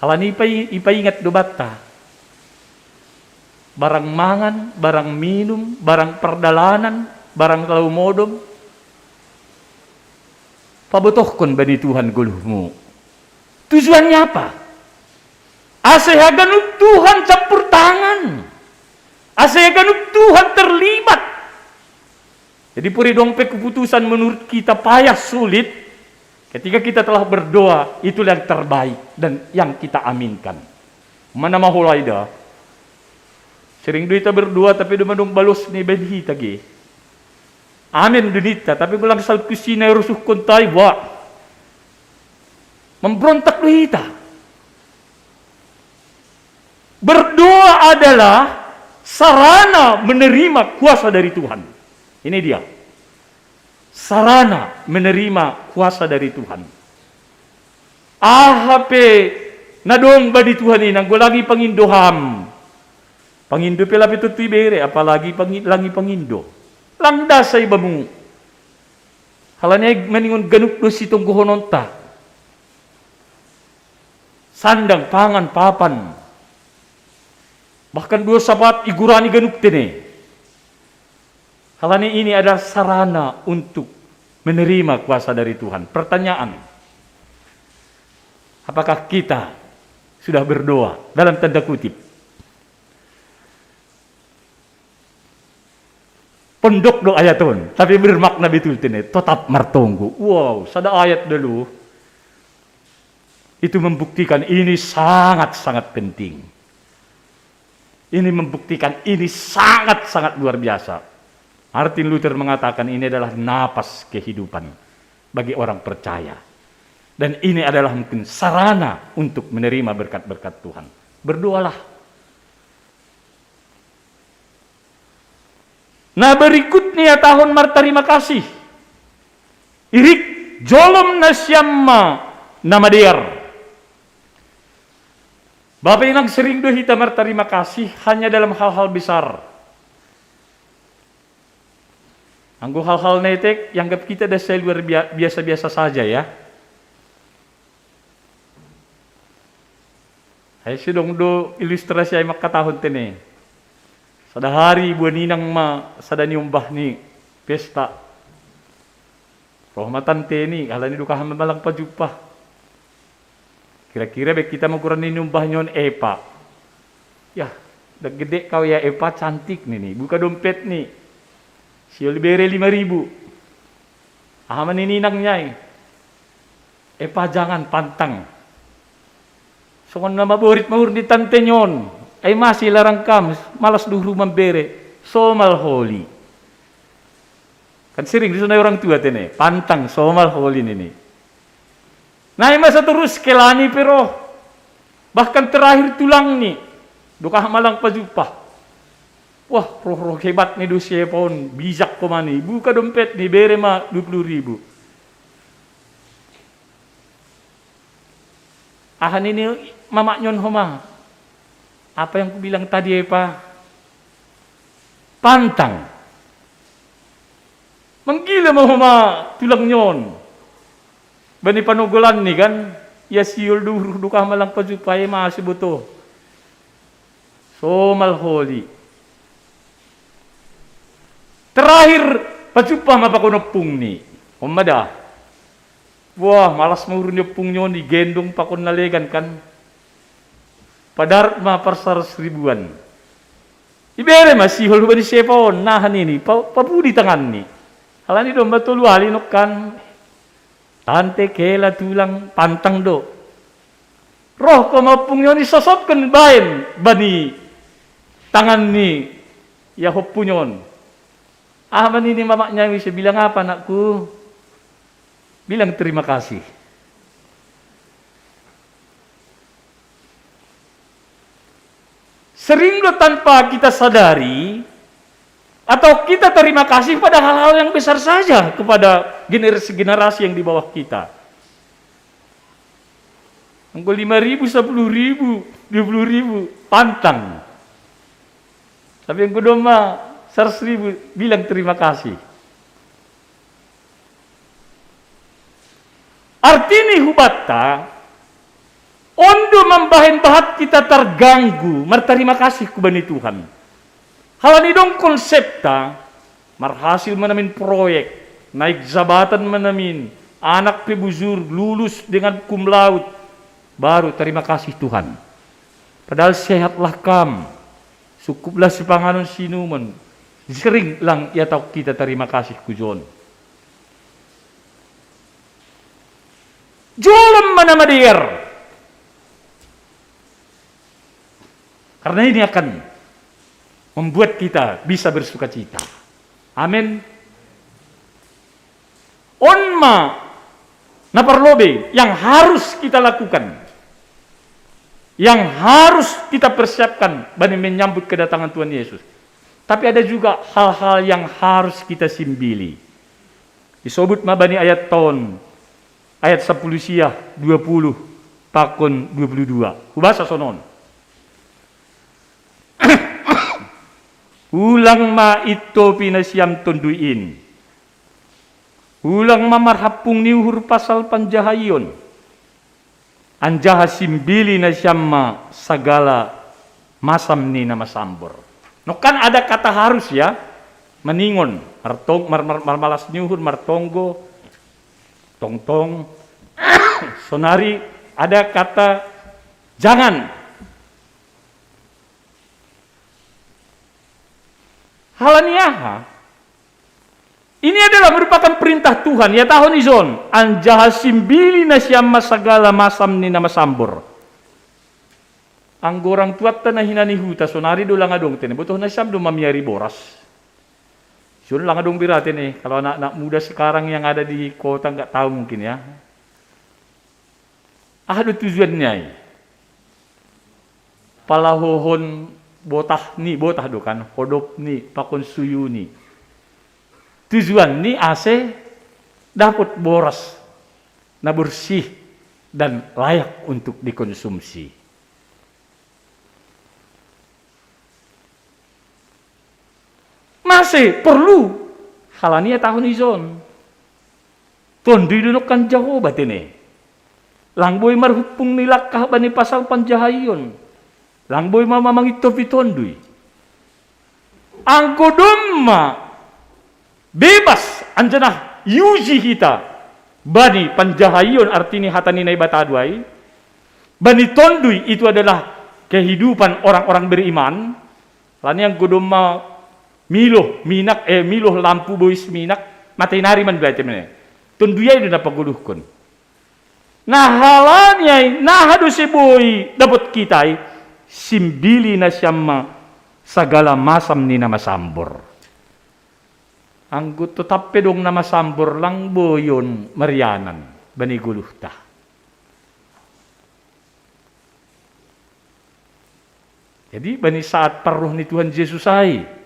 Halani ipa ingat do bata. Barang mangan, barang minum, barang perdalanan, barang kalau modom. Pabotohkon bani Tuhan guluhmu. Tujuannya apa? Asehaganuk Tuhan campur tangan. Asehaganuk Tuhan terlibat. Jadi puri dongpe keputusan menurut kita payah sulit. Ketika kita telah berdoa, itulah yang terbaik dan yang kita aminkan. Mana mahulaida? Sering kita berdoa tapi dumadong balos ni benhi tagi. Amin dunita, tapi bilang sal kusina rusuh kontai wa. Memberontak dunita. Berdoa adalah sarana menerima kuasa dari Tuhan. Ini dia. Sarana menerima kuasa dari Tuhan. Ahape nadong badi Tuhan ini nang lagi pangindoham. Pangindo pela pitutui bere apalagi langi pangindo. Langda sa ibamu. Halanya meningon ganuk do sitong gohononta. Sandang pangan papan. Bahkan dua sabat igurani ganuk tene. Halanya ini adalah sarana untuk menerima kuasa dari Tuhan. Pertanyaan. Apakah kita sudah berdoa dalam tanda kutip? Pondok do ayaton, tapi bermakna betul tene, tetap martonggo. Wow, sada ayat dulu. Itu membuktikan ini sangat-sangat penting. Ini membuktikan ini sangat-sangat luar biasa. Martin Luther mengatakan ini adalah napas kehidupan bagi orang percaya. Dan ini adalah mungkin sarana untuk menerima berkat-berkat Tuhan. Berdoalah. Nah berikutnya tahun martarima kasih. Irik jolom nasyamma nama diar. Bapak inang sering doh kita martarima kasih hanya dalam hal-hal besar. Anggo hal-hal netek yang kita dah luar biasa-biasa saja ya. Hai sidong do ilustrasi ay makatahon tene. Sada hari buan ninang ma sada ni umbah ni pesta. Rohmatan teni halani dukahan malang pajupa. Kira-kira bek kita maguran ni umbah nyon epa. Ya, dah gede kau ya epa cantik nih. Buka dompet nih. Siul bere 5.000. Aman ni ninang nyai. Epa jangan pantang. Songon nama borit mahur di tante nyon. Ay masih larang kam, malas dulu membere, somal holy. Kan sering disunai orang tua tene, pantang somal holy ini. Nah masa terus kelani pero, bahkan terakhir tulang nih, dukah malang pajupah. Wah roh hebat nih dosia pon, bijak komani, buka dompet nih bere mah 20.000. Ahan ini mamak nyon homa. Apa yang kubilang tadi Pak? Pantang. Menggila mahuma tulang nyon. Bani panugulan nih kan. Ya siul dukah malang pajupaya masih butuh. Somal holy. Terakhir pajupah mapakunopung nih. Umada. Wah malas mahurun nyopung nyon digendong pakun nalegan kan. Padarat ma persar 1.000-an. Ibere masih hulu bani sepon nahan ini papudi tangan ni. Halani do betul wali nokan. Tante kela tulang pantang do. Roh ko mapung yon isosopkan bain bani tangan ni ya hopunyon. Aman ini mamaknya bisa bilang apa anakku? Bilang terima kasih. Sering lo tanpa kita sadari atau kita terima kasih pada hal-hal yang besar saja kepada generasi-generasi yang di bawah kita. Anggo 5.000, 10.000, 20.000, pantang. Tapi yang kedua 100.000 bilang terima kasih. Artinya hubata, ondo membahen bahat kita terganggu, terima kasih kubani Tuhan. Halani dong konsepta, marhasil menamin proyek, naik jabatan menamin, anak pebujur lulus dengan cum laude, baru terima kasih Tuhan. Padahal sehatlah kam, cukuplah sepanganon sinuman, sering lang ya tahu kita terima kasih kujon. Jolom mana madir. Karena ini akan membuat kita bisa bersuka cita. Amin. Onma naparlobe yang harus kita lakukan, yang harus kita persiapkan bagi menyambut kedatangan Tuhan Yesus. Tapi ada juga hal-hal yang harus kita simbili. Disebut mabani ayat tahun ayat 10 siah 20 pakon 22. Bahasa sonon. Ulang ma ito pinasyam tunduin. Ulang mamarhapung niuhur pasal panjahayon. Anjaha simbili na siyamma sagala masam ni na masambor. No kan ada kata harus ya. Meningon. Marmalas niuhur martonggo. Tong-tong. Sonari ada kata jangan. Halaniaha. Ini adalah merupakan perintah Tuhan. Ya tahun izon. Anjaha simbili na siyamma sagala masam ni na masambor. Ang gorang tuat na hinanihuta. Sonari do lang adong tene. Butuh na siyam do mamiyari boras. Yun lang adong biratin eh. Kalau anak-anak muda sekarang yang ada di kota nggak tahu mungkin ya. Ada tujuannya. Palahohon botah do kan. Hodop ni, pakon suyu ni. Tujuan ni ase dapat boras na bersih dan layak untuk dikonsumsi. Masih perlu halania tahun izon. Tondi dunukan jauh batine. Langboy marhupung nilakah bani pasal panjahayon. Langboy mamamang ito pitondui. Ang kodoma bebas anjana yuji hita bani panjahayon artinya hatani nai batadwai. Bani tondui itu adalah kehidupan orang-orang beriman. Lani yang kodoma miloh lampu bois minak matinari man belajar mana. Tunduyai itu dapat guluhkon. Nah halanya nah hadu boy dapat kita simbili na siyamma sagala masam ni na masambor. Anggut tetap pedong na masambor lang boyon marianan bani guluhta. Jadi bani saat paruh ni Tuhan Yesus ay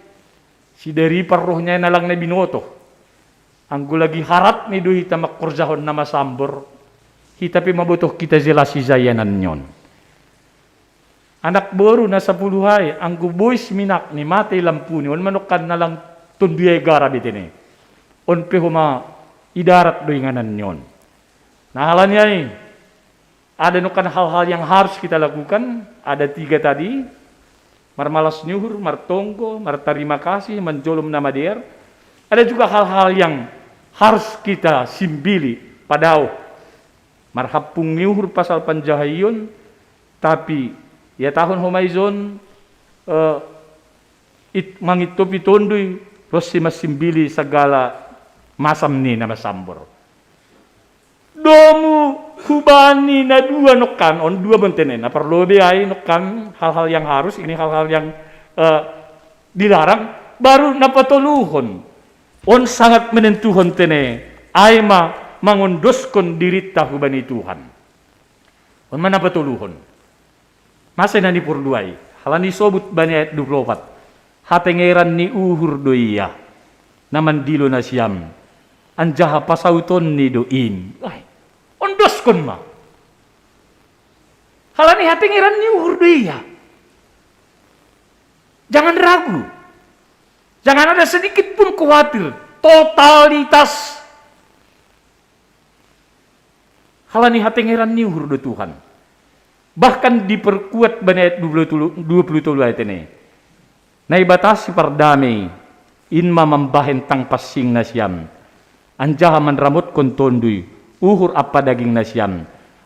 si dari paruhnya na lang na binoto. Anggo lagi harat ni do hita makurzahon na masambor. Hita pi mabutoh kita jelasi zayanan nyon. Anak baru na 10 hay, anggo boys minak ni matay lampu ni on manukan na lang tunduyay gara bitini. On pe huma idarat do inganan nyon. Nahalan niya ada nukan hal-hal yang harus kita lakukan. Ada 3 tadi. Marmalas nyuhur, martonggo, martarima kasih, menjolom nama dia. Ada juga hal-hal yang harus kita simbili padao. Marhapung nyuhur pasal panjahayon, tapi ya tahun homaizon mangitopi tondui rosi masimbili segala masam ni nama sambor. Domu kubani na dua nokan on dua bentenen. Na perlu ay nokan hal-hal yang harus ini hal-hal yang dilarang baru napatuluhon. On sangat menentuhon tene ay mangondoskan diri tahu bani Tuhan. On mana patuluhon. Masih nani purduai. Halani sobut bani ayat 24. Hatengeran ni uhur doiya. Naman dilo na siyam. Anjaha pasauton ni doin. Ay, ondoskon ma. Halani hati ngiran ni uhur dia. Jangan ragu. Jangan ada sedikit pun khawatir. Totalitas. Halani hati ngiran ni uhur do Tuhan. Bahkan diperkuat ayat 20 ayat ini. Naibatasi pardamai. Inma membahen tang pasing nasyam. Anjaha manramut kon tondui. Uhur apa daging nasyam.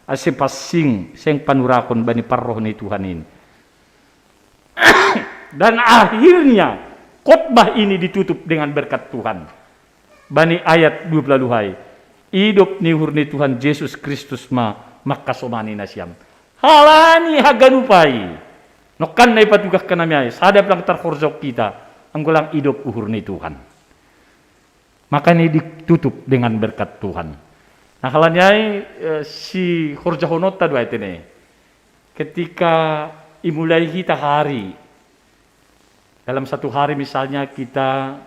Ase pasing seng panurakon bani parroh ni Tuhanin. Dan akhirnya khotbah ini ditutup dengan berkat Tuhan. Bani ayat 20 hai. Hidup ni hurni Tuhan Yesus Kristus makasomani nasyam. Halani haganupai. Nokan na ipatugah ka nami ay. Sadap lang tarhorzok kita. Ang gulang hidup uhur ni Tuhan. Maka ini ditutup dengan berkat Tuhan. Nah halanya si horjahonot tadu ayat ini. Ketika imulai kita hari. Dalam satu hari misalnya kita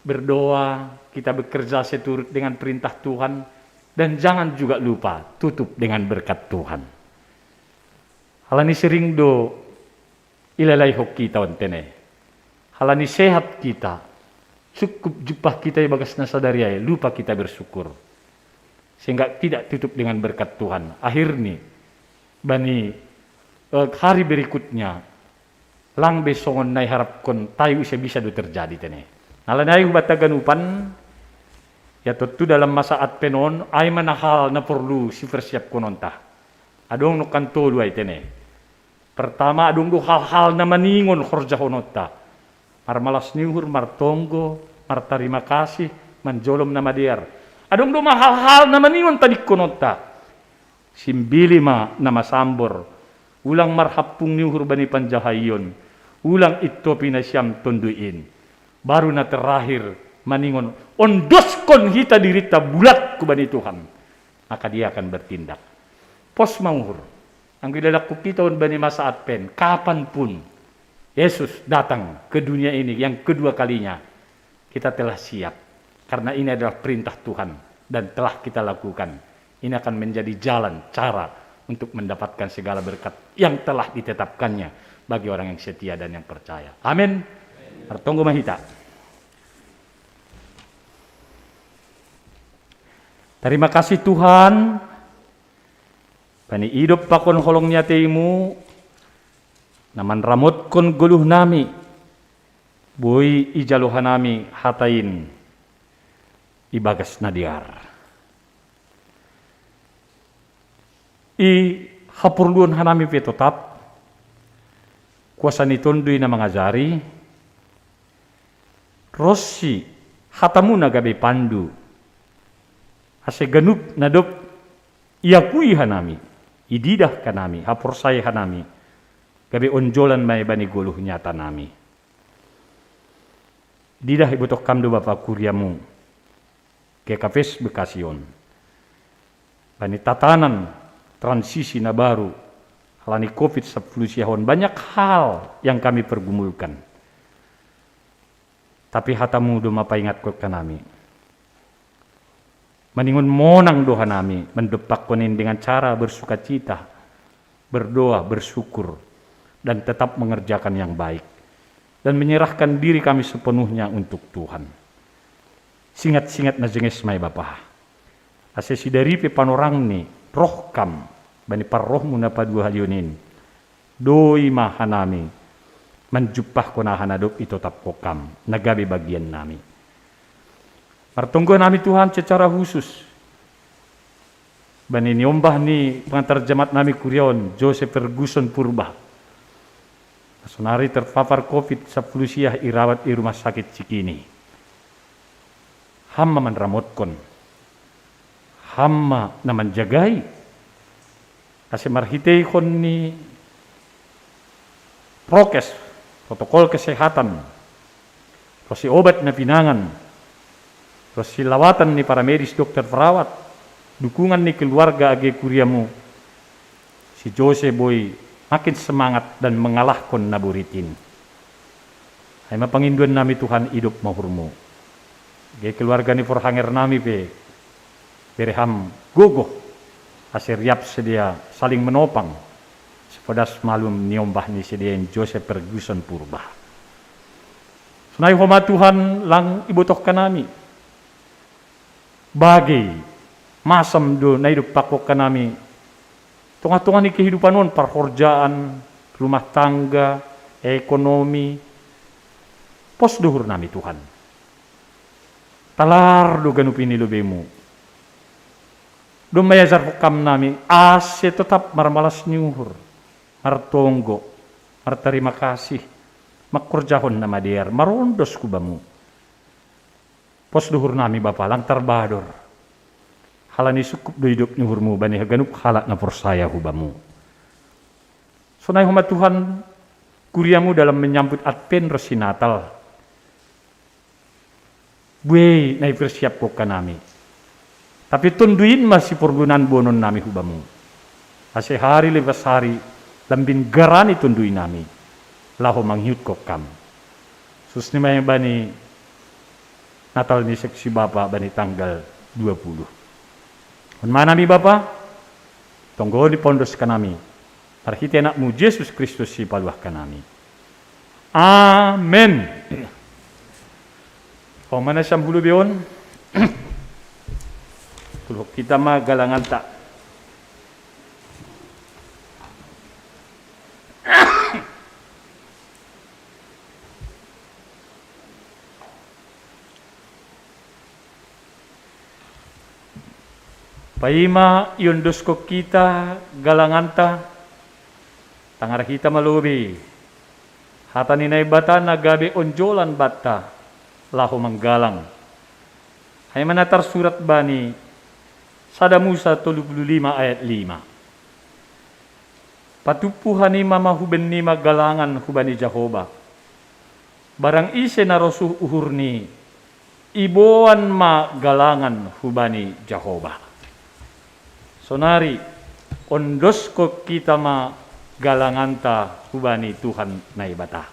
berdoa, kita bekerja seturut dengan perintah Tuhan, dan jangan juga lupa tutup dengan berkat Tuhan. Halani sering do ilalai hok kita ontene. Halani sehat kita, cukup jupah kita yang bagas nasadari ay, lupa kita bersyukur. Sehingga tidak tutup dengan berkat Tuhan. Akhirnya, bani hari berikutnya, lang besongon nai harapkon tayo bisa do terjadi tene. Nalanay hubatagan ya tentu dalam masa adpenon ay manahal na perlu si persiap kononta. Adong no kantolo ay tene. Pertama adong do hal-hal na maningon horjahonota. Marmalas niuhur, martonggo, martarima kasih, manjolom na madiar. Adong do hal-hal na maningon tadik kononta. Simbili ma na masambor. Ulang marhapung niuhur bani panjahayon. Ulang ito pinasyam tunduin. Baru na terakhir maningon. Ondoskon hita dirita bulat ku bani Tuhan. Maka dia akan bertindak. Pos mauhur. Ang gilalaku kita on bani masa adpen. Kapanpun Yesus datang ke dunia ini yang kedua kalinya. Kita telah siap. Karena ini adalah perintah Tuhan. Dan telah kita lakukan. Ini akan menjadi jalan, cara untuk mendapatkan segala berkat yang telah ditetapkannya bagi orang yang setia dan yang percaya. Amin. Artonggo mahita. Terima kasih Tuhan. Bani hidup pakon holongnya teimu. Naman ramot kon guluh nami. Boy ijaluhan nami hatain. Ibagas nadiar. Hapurluan hanami petotap. Kuasa nitondui na mangajari. Rossi hatamu na gabi pandu. Ase ganup nadop iakui hanami. Ididah kanami, hapursay hanami. Gabi onjolan may bani guluh nyata nami. Didah ibutok kamdo bapak kuryamu. Ke kafes bekasyon. Bani tatanan transisi na baru. Halani COVID-19 siahon. Banyak hal yang kami pergumulkan. Tapi hatamu do mapaingat ko kanami. Maningon monang doha nami. Mendepak konin dengan cara bersuka cita. Berdoa, bersyukur. Dan tetap mengerjakan yang baik. Dan menyerahkan diri kami sepenuhnya untuk Tuhan. Singat-singat na jenges may Bapa. Asesi dari panorang ni. Roh kam. Bani parrohmu na padua halionin. Doi mahanami. Manjupah ko na hanadop ito tapokam. Nagabi bagian nami. Martunggo nami Tuhan secara khusus. Bani niombah ni pengantar jemaat nami kuryaon. Joseph Ferguson Purba. Sonari terpapar COVID-19 siah irawat di rumah sakit Cikini. Hamma manramotkon. Hamma na manjagai. Kasi marhitay kon ni prokes, protokol kesehatan, terus si obat na pinangan, terus si lawatan ni para medis dokter perawat, dukungan ni keluarga age kuryamu, si Jose Boy makin semangat dan mengalahkan naburitin. Ay mapanginduan nami Tuhan hidup mahurmu. Age keluarga ni forhanger nami pe, bereham gogoh. Asiriap sedia saling menopang, Podas malum niombah ni sedien Joseph Ferguson purba. Sunai hormat Tuhan lang ibutoh kanami. Bagi masam do na hidup pakok kanami. Tunga-tunga ni kehidupan non perkorjaan, rumah tangga, ekonomi. Pos duhur nami Tuhan. Talar do ganupi ni lubemu. Do mayazar hukam nami ase tetap marmalas nyuhur. Martonggo, marterima kasih. Makurjahon nama dier, marondos kubamu. Pos duhur nami Bapa lang terbador. Halani sukup do hidup nyuhurmu bani ganup halak na persaya hubamu. Sunai hormat Tuhan, kuriamu dalam menyambut Advent Resi Natal. Buai na persiap kok kanami. Tapi tunduin masih pergunaan bonon nami hubamu. Ase hari lepas hari, lambin garani tunduin nami. Laho manghiut kok kam. Susni may bani Natal ni seksi Bapa bani tanggal 20. Mana nami Bapa? Tonggo di pondos kanami. Parhiti anakmu Yesus Kristus si paluah kanami. Amen. Mana sambulu bion? Tulok kita mah galangan tak. Paima yundos ko kita galangan ta. Tangar kita malubi. Hata ninay bata nagabi onjolan bata. Laho manggalang. Hay manatar surat bani Sada Musa 35 ayat 5. Patupuhan ni mama huben ni magalangan hubani Jehovah. Barang ise narosuh uhur ni iboan ma galangan hubani Jehovah. Sonari ondos ko kita ma galanganta hubani Tuhan na ibata.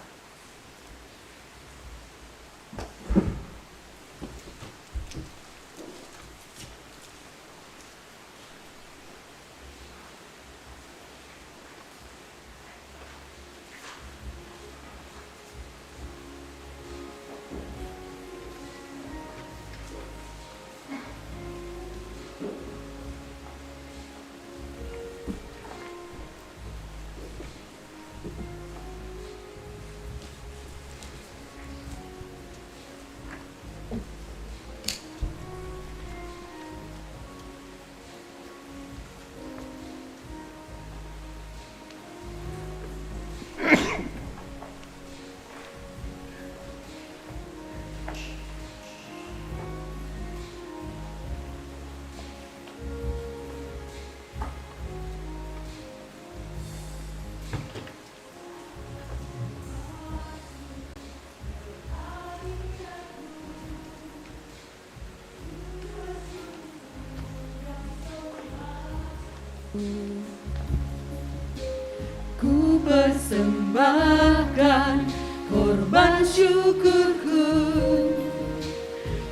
Ku persembahkan korban syukurku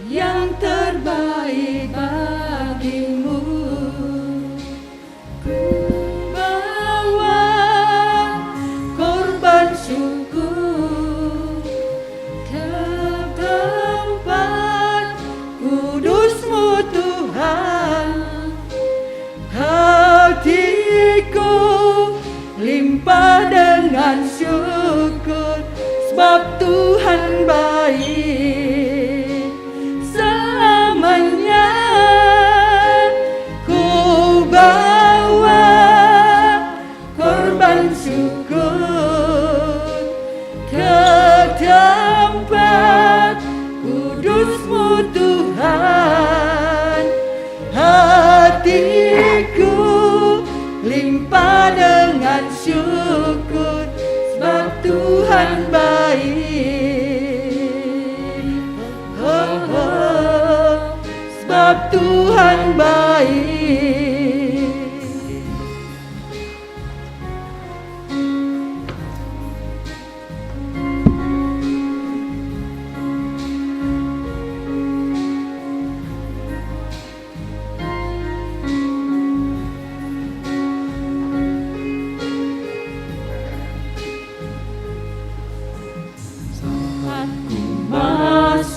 yang terbaik bagimu. Ku bawa korban syukur ke tempat kudus-Mu Tuhan. Hatiku limpah dengan syukur sebab Tuhan baik selamanya. Ku bawa korban syukur ke tempat kudus-Mu Tuhan. Hatiku limpah dengan syukur sebab Tuhan baik.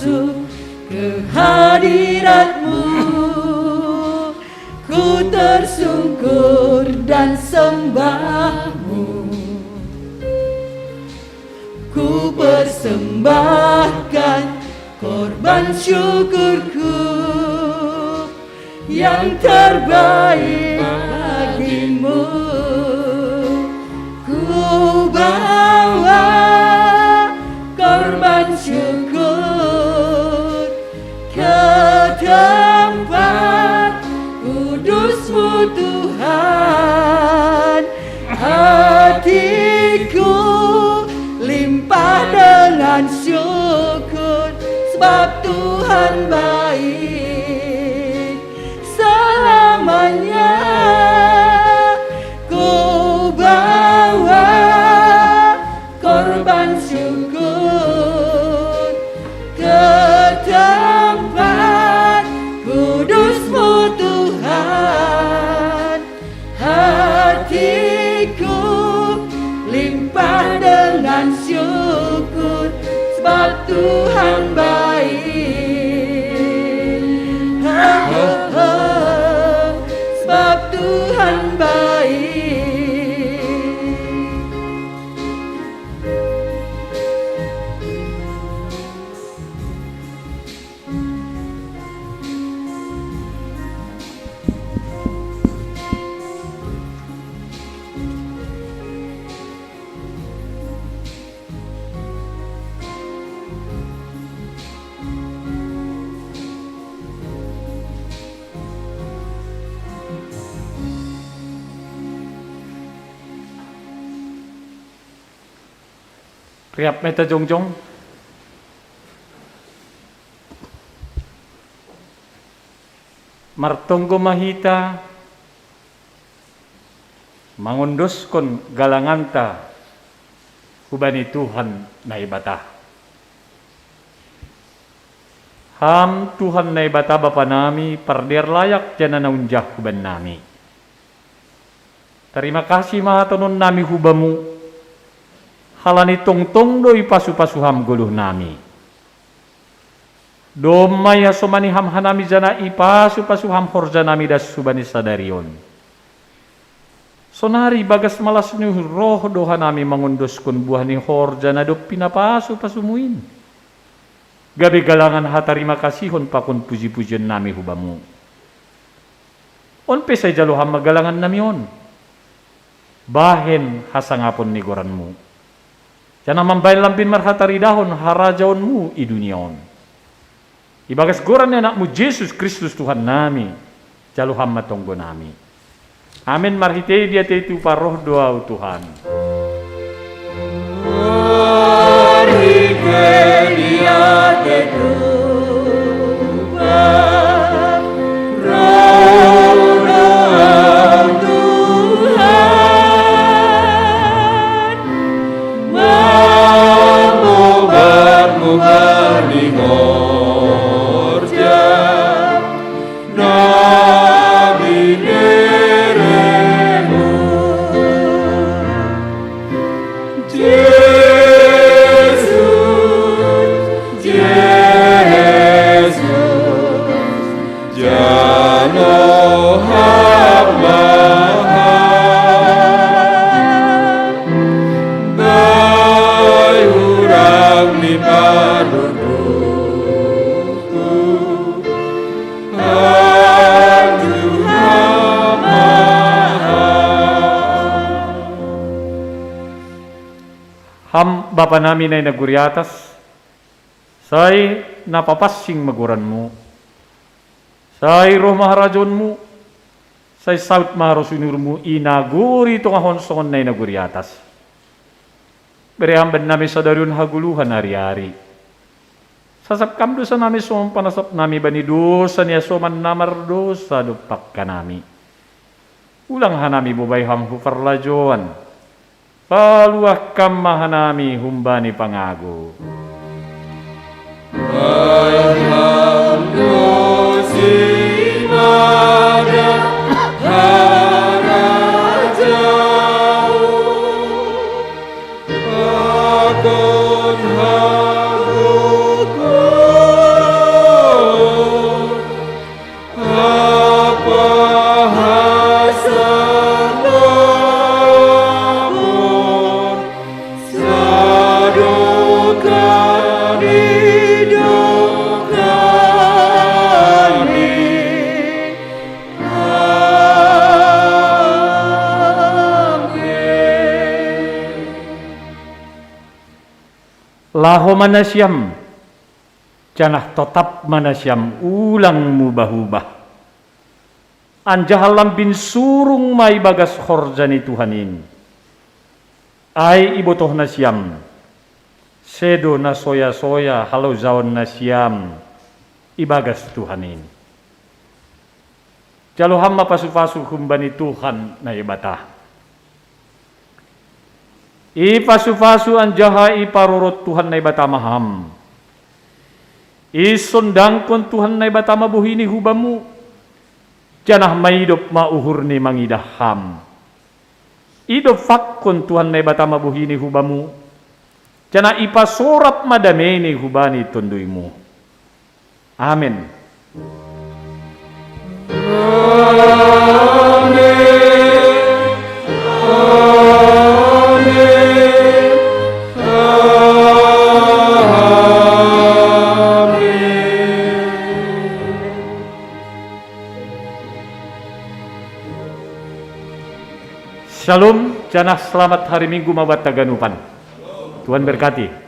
masuk ke hadirat-Mu. Ku tersungkur dan sembah-Mu. Ku persembahkan korban syukurku yang terbaik bagimu. Ku bawa korban syukur ke tempat kudus-Mu Tuhan. Hatiku limpah dengan syukur, sebab Tuhan baik selamanya. Ku bawa korban syukur ke tempat kudus-Mu Tuhan. Hatiku limpah dengan syukur, sebab Tuhan baik. Sebab Tuhan baik. Riap meta jongjong. Martonggo mahita mangunduskon galanganta hubani Tuhan na ibata. Ham Tuhan na ibata Bapa nami parder layak jana naunjah huban nami. Terima kasih mahatonon nami hubamu. Halani tongtong doi pasu-pasuham guluh nami. Domaya somani ham hanami jana ipasu-pasuham horja nami das subani sadarion. Sonari bagas malas ni roh doha nami mangunduskun buah ni horja na do pinapasu-pasumuin. Gabi galangan hatarima kasihon pakun puji-pujian nami hubamu. On pesay jaluham magalangan nami on. Bahen hasangapon ni goranmu. Jangan mambain lampin marhatari dahon harajaonmu i duniaon. Ibagas goran anakmu Yesus Kristus Tuhan nami. Jaluham matonggo nami. Amin marhitei dia itu paroh doa Tuhan. Marhitei dia itu Ham Bapa nami na naguri atas, say napapasing maguranmu, say roh maharajonmu, say saut maharosunurmu, inaguri tungahon songon na naguri atas. Berihamban nami sa darun haguluhan hari-hari. Sasapkam dosa nami somong panasap nami bani dosa niya soman namar dosa dupak ka nami. Ulang hanami bubayham hukarlajoan. Paluah kamahanami humbani pangago. Bayham dosi mada harajau Pakon haguku laho manasyam, canah tetap manasyam ulang mubah-ubah. Anjahalam bin surung mai bagas khorjani Tuhanin. Ai ibotoh nasyam, sedo na soya-soya halau zawan nasyam, ibagas Tuhanin. Jalo hamma pasu-pasu humbani Tuhan na ibata. I pasu-pasu anjaha i parurut Tuhan na ibata maham. I sundangkon Tuhan na ibata mabuhini hubamu. Janah maidop mauhurni mangidaham. Idop fakkon Tuhan na ibata mabuhini hubamu. Janah ipasorap madameni hubani tunduimu. Amin. Shalom, janah selamat hari Minggu mabat taganupan. Tuhan berkati.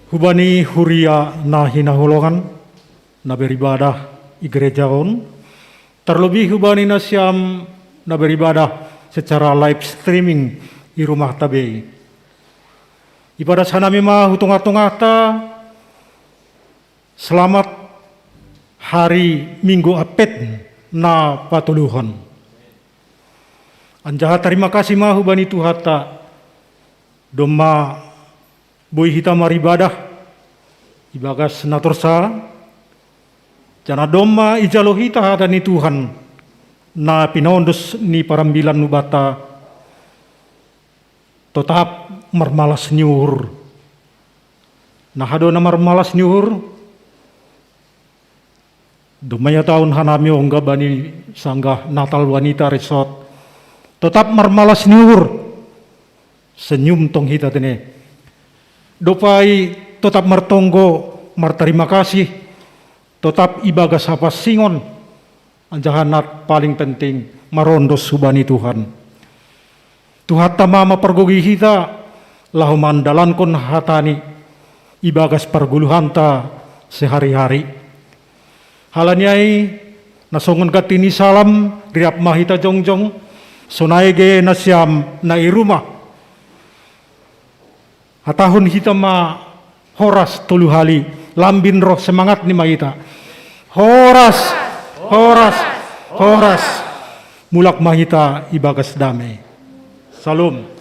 Hubani huria na hinahulongan na beribadah i gereja on. Terlebih hubani na siam na beribadah secara live streaming i rumah tabe. Ibadah sana mima hutung-hatungata selamat hari Minggu Apet na patuluhan. Anjaha terima kasih ma hubani Tuhata doma Boy hita maribadah ibagas natursa jana doma ijalo hita hadani Tuhan na pinondos ni parambilan nubata tetap marmalas nyuhur nah hado na marmalas nyuhur dumaya tahun hanami ongga bani sanggah Natal Wanita Resort tetap marmalas nyuhur senyum tong hita tene dopai tetap martonggo marterima kasih tetap ibagas apa singon anjahanat paling penting marondos subani Tuhan Tuhan tamama pergogi hita lahu mandalankon hatani ibagas perguluhanta sehari-hari halanyai nasongon katini salam riap mahita jongjong sonaege nasyam na irumah Hatahun hita ma horas tulu hali lambin roh semangat ni mahita horas mulak mahita ibagas damai. Salam.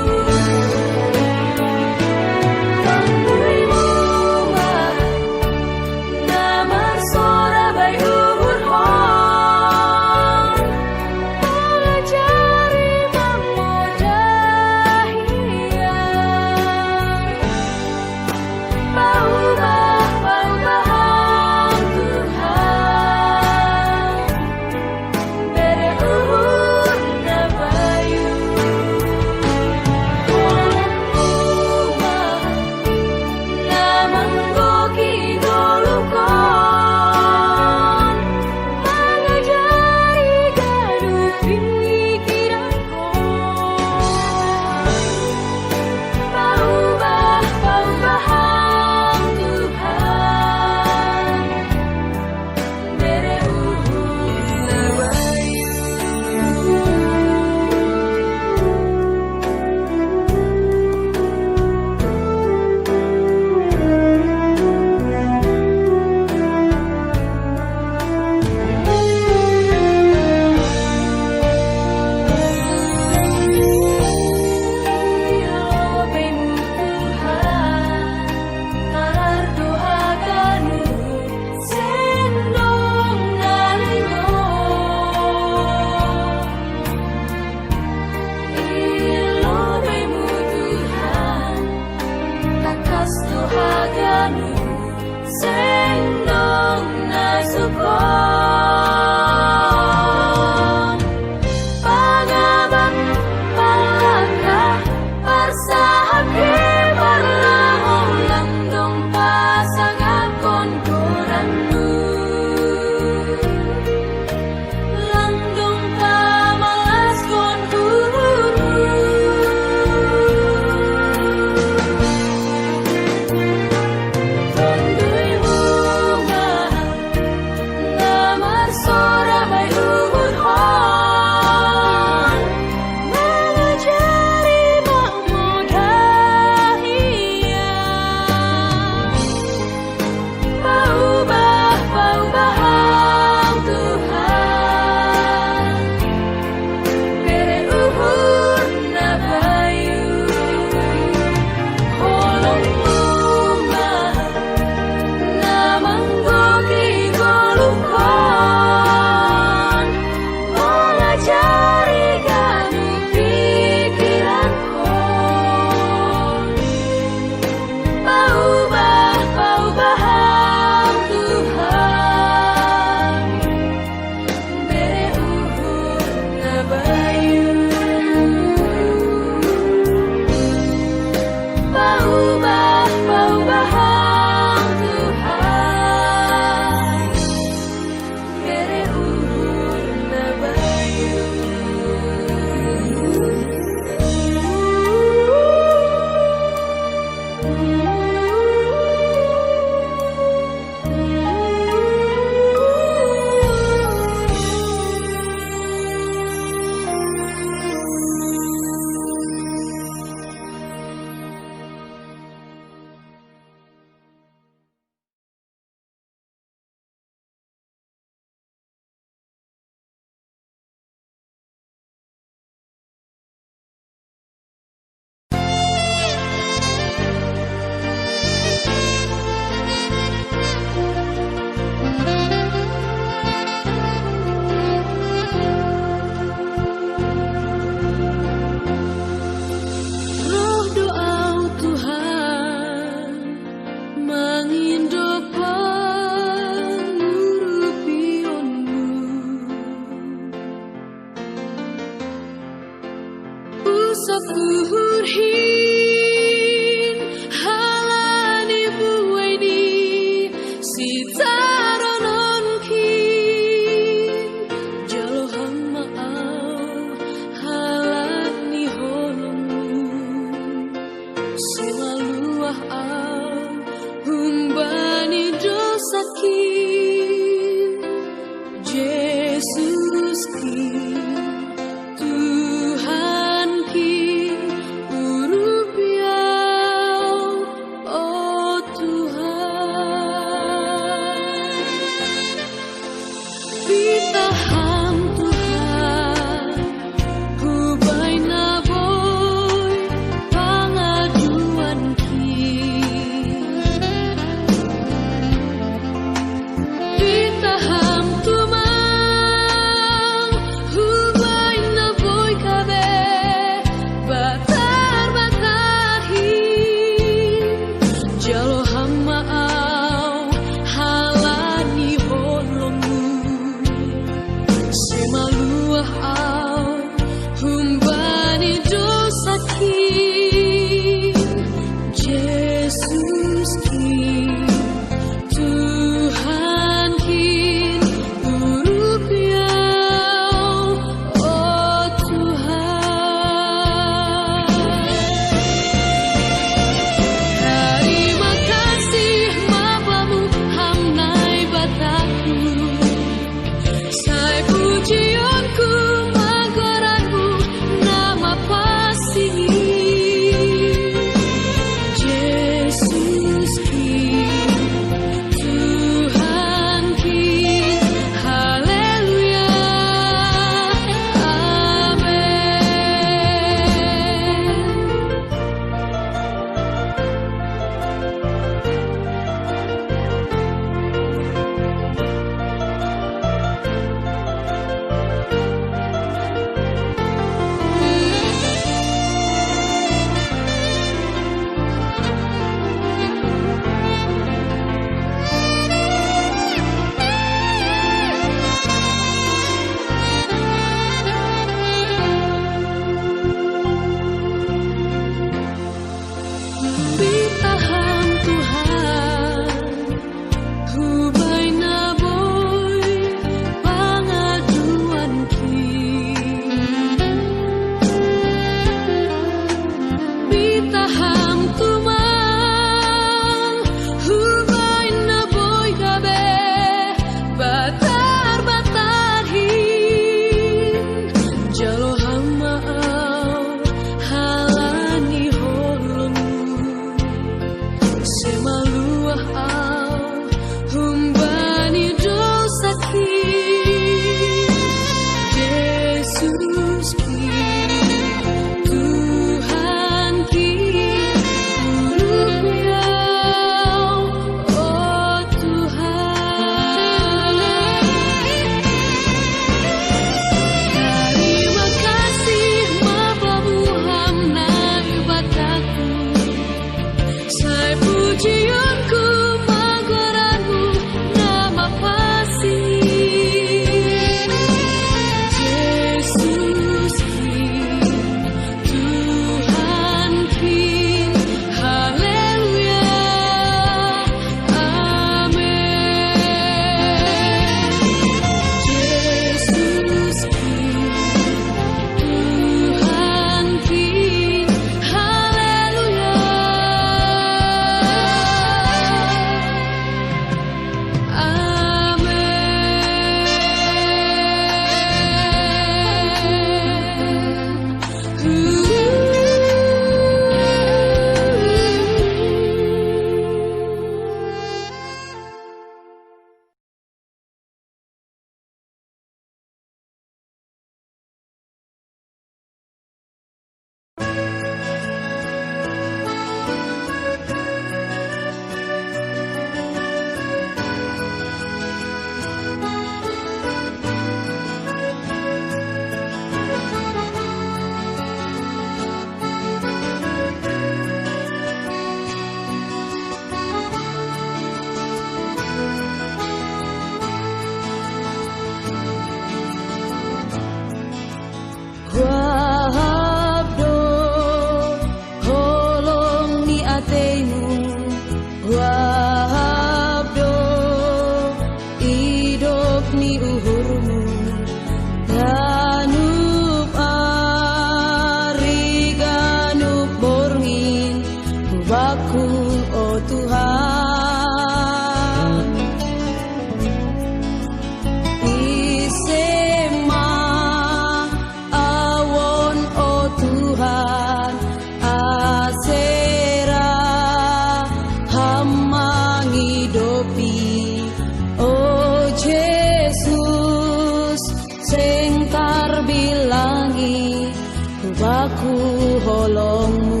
baku holongmu.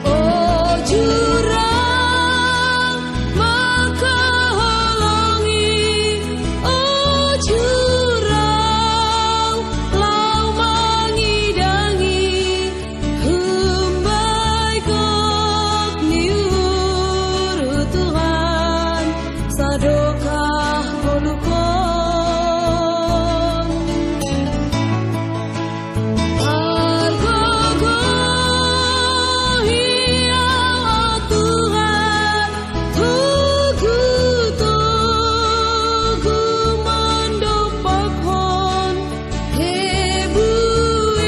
Oh jurang maka holongi, oh jurang lau mangidangi, humbai kok niur Tuhan sadokah golukon. Argogo hiau Tuhan, tugu mandopakhon, hebuit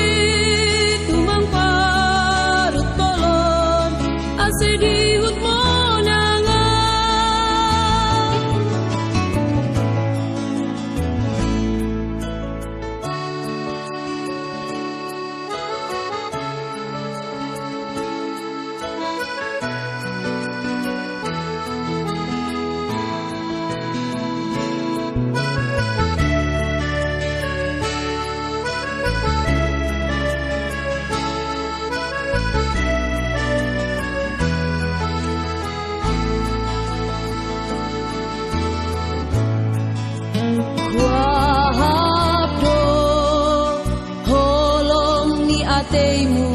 tumang parut tolon, asedihut monangan. Kuahapdo holong ni ateimu,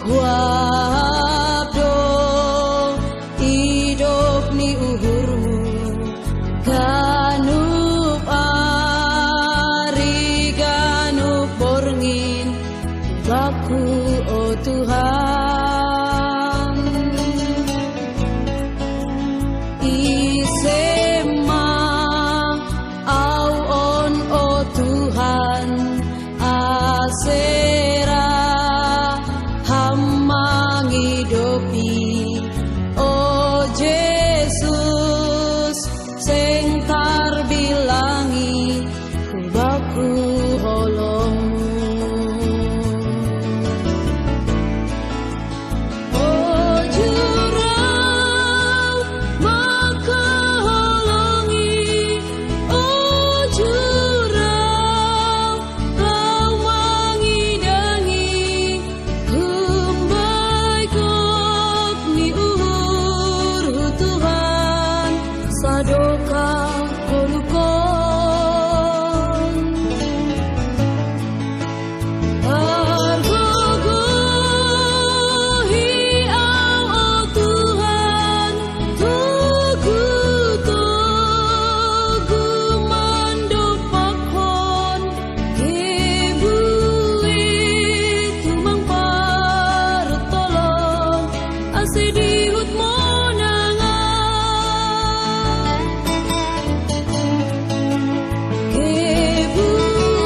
kuahapdo hidup ni uhurmu, ganup ari ganup borngin baku oh Tuhan. Isema au on oh Tuhan, asera hamangidopi, oh Yesus sing tarbilangi baku holongmu. Oh jurang maka holongi, oh jurang lau mangidangi, humbai kok niur Tuhan sadokah golukon. Argogo hiau oh Tuhan, tugu mandopakhon, hebuit tumang parut tolon, asedihut monangan.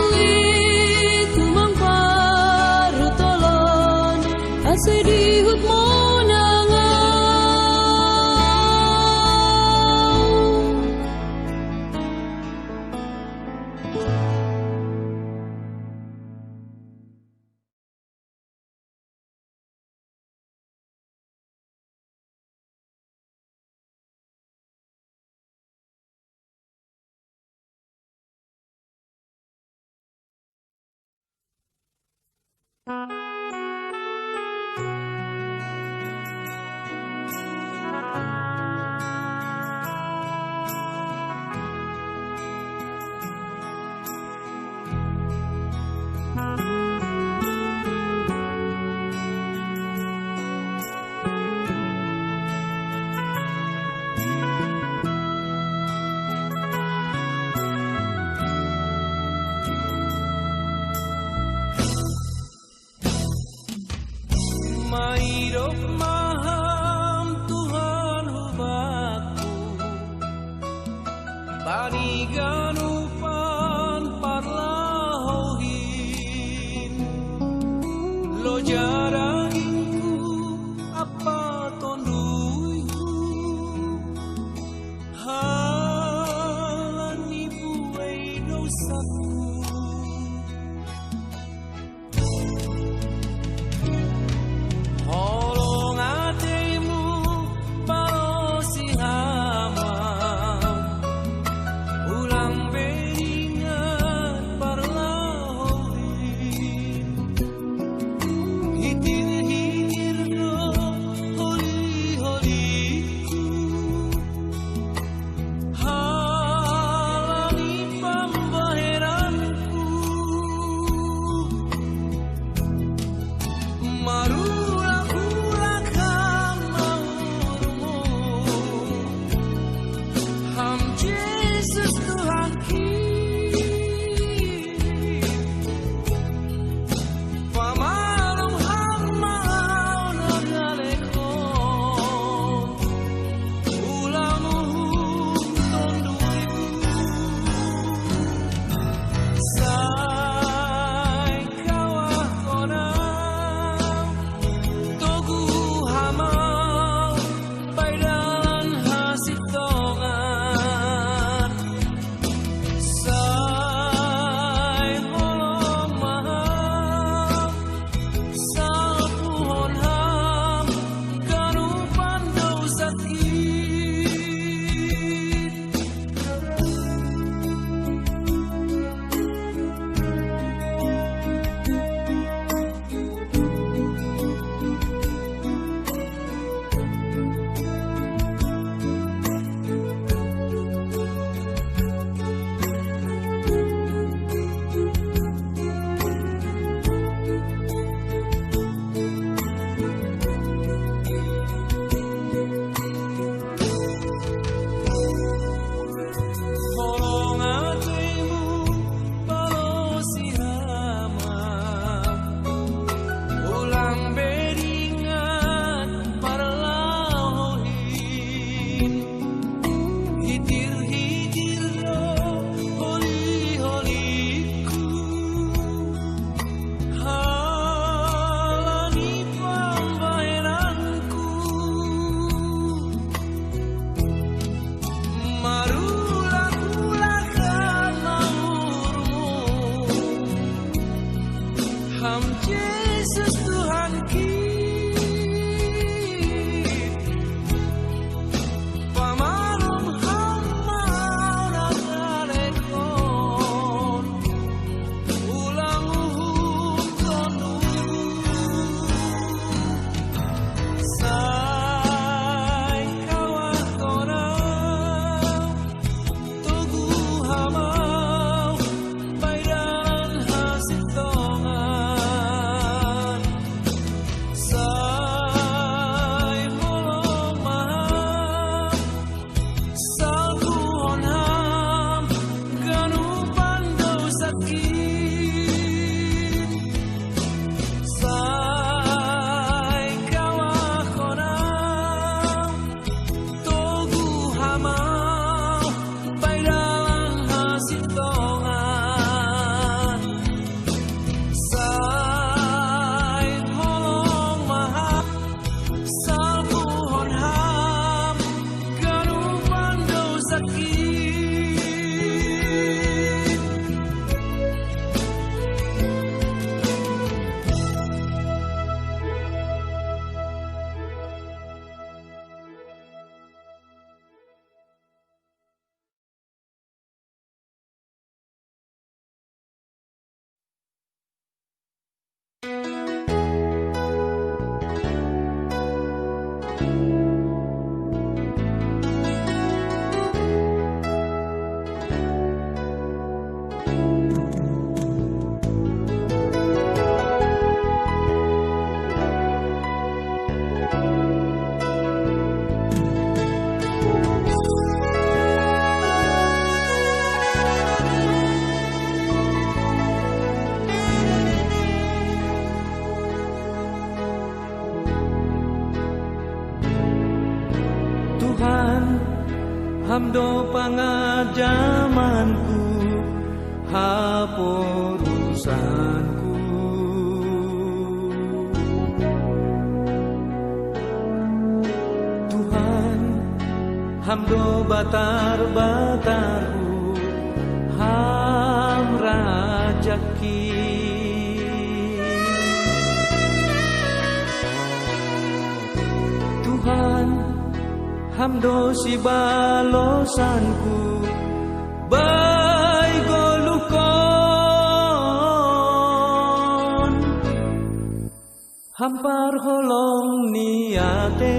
Hebuit tumang parut tolon, asedihut monangan. Mairop maham Tuhan hubaku, baniganupan parlahohin, lo jaranginku apa tonduiku, halani buai dosaku. Holong hatimu balo si hama, ulang beringat para Yesus Tuhan pamarom hamaran alekon ulang uhum tonu sai kawah korau tugu hamau bairan hasil tongan sai holong maham sabuhon ham ganupan dosa sakit sai kawah konam togu hamau bairan hasil tongan sai holong maham sabuhon ham ganupan dosa sakit Tuhan, hamdo pangajamanku, haporusanku. Tuhan, hamdo batar-batarku, ham rajaki. Tuhan, hamdo si balosanku bai golukon hampar holong niate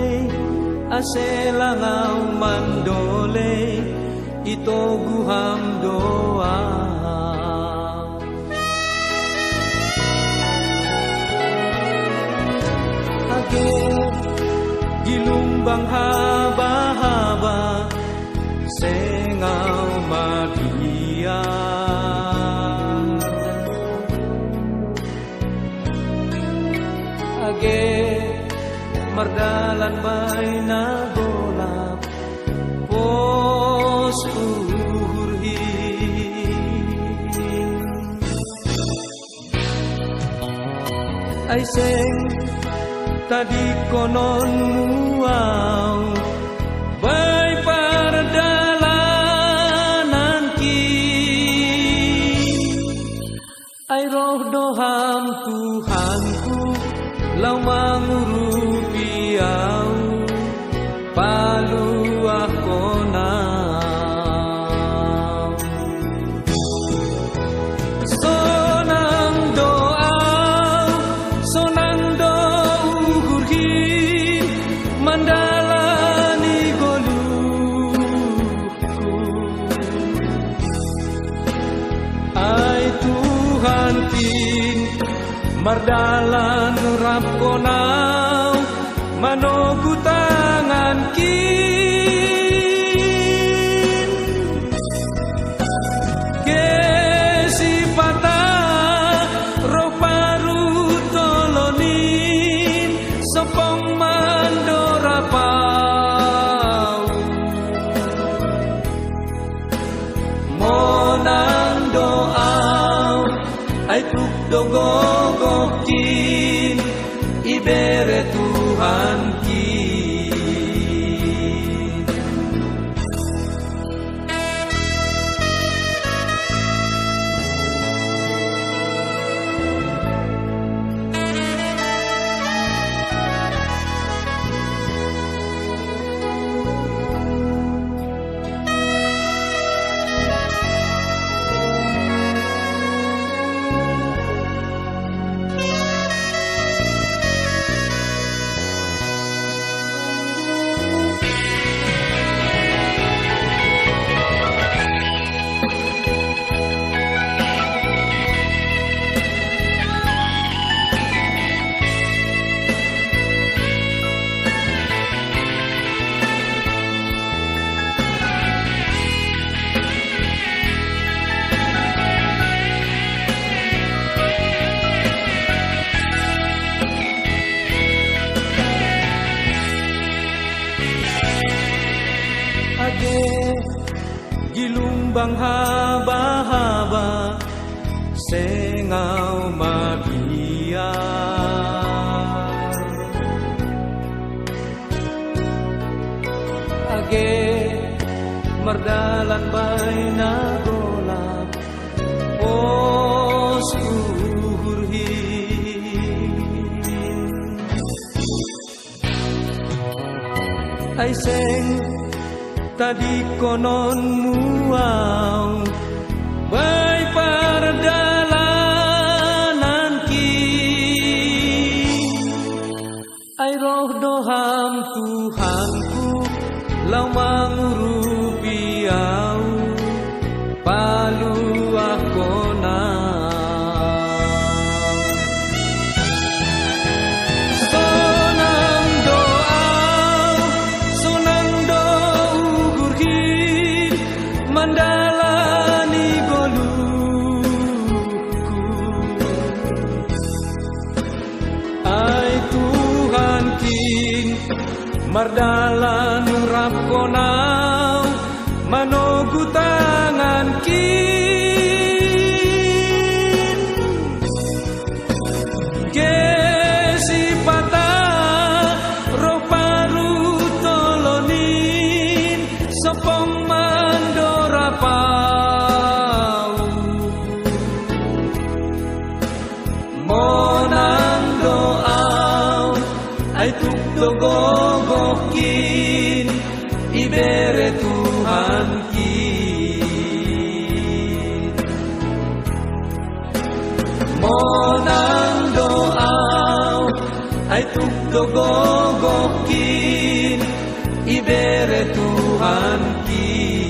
aselangau mandole ito guham doa age gilumbang haba-haba sengau madia age mardalan bay na golap pos uhurhi ay seng tadi konon muau bay pardalanan ki ay roh doham Tuhanku lau mangurupi au paluah konau sonang doau sonang mandalani goluku ay Tuhan tin mardalan rap konau manogu tangan kin kesipata roh paru tolonin sopong mandorapau monang doau ay tukdogogokin ibere Tuhan kin urang haba-haba sengau magia age merdalan baina golap pos ay seng tadi konon muau bay pardalanan ki ay roh doham Tuhanku lau mangurupi au paluah konau mandalani goluku ay Tuhan kin mardalan rap konau manogu tangan kin gesi patah roh paru tolonin sopong monang doau ay tukdogogokin ibere Tuhan kin monang doau ay tukdogogokin ibere Tuhan kin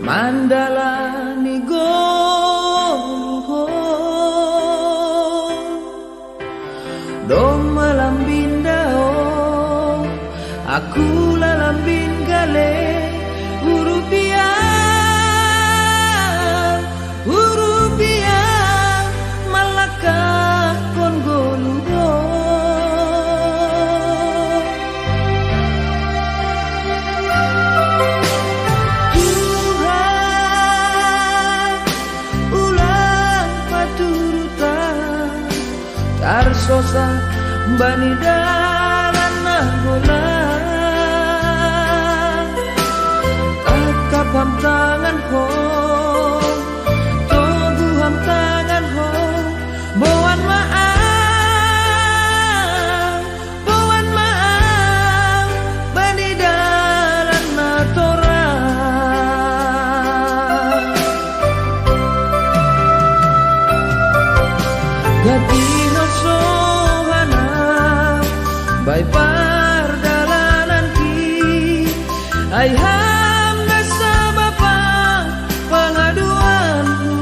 mandalani goluho dong malambin dao aku lalambin gale urupiah malakah kon goluho Tarsosa bani dalan nagolan akapam tangan ho toguham tangan ho boan maaf bani dalan natoran gati Bay pardalanan ki ay hamna sa bapang pangaduanku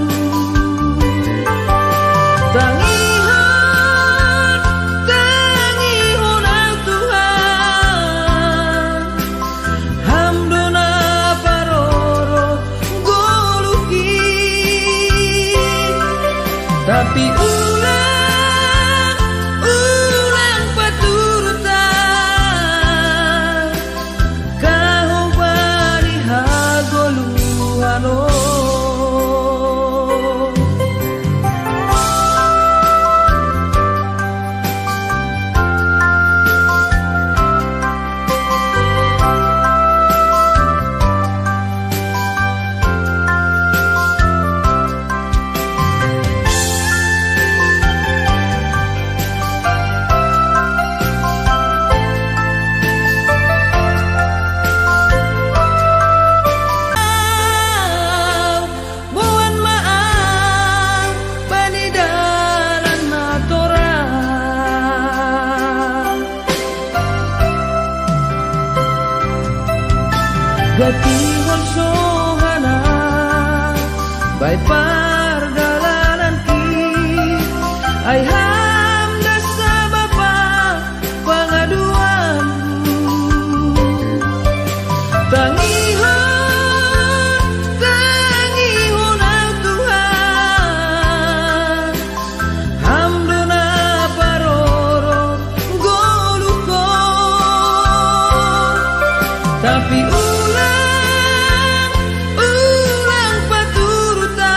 tangihon ang Tuhan hamdona paroro goluki tapi ulang paturutan kau gatihon sohana bai pardalanan ki ai hamda sa Bapa pengaduan tangihon ang Tuhan hamduna paroro goluko tapi ulang paturutan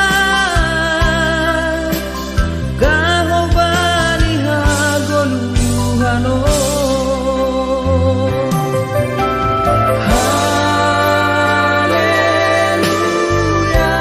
kahong baliha goluhano Haleluya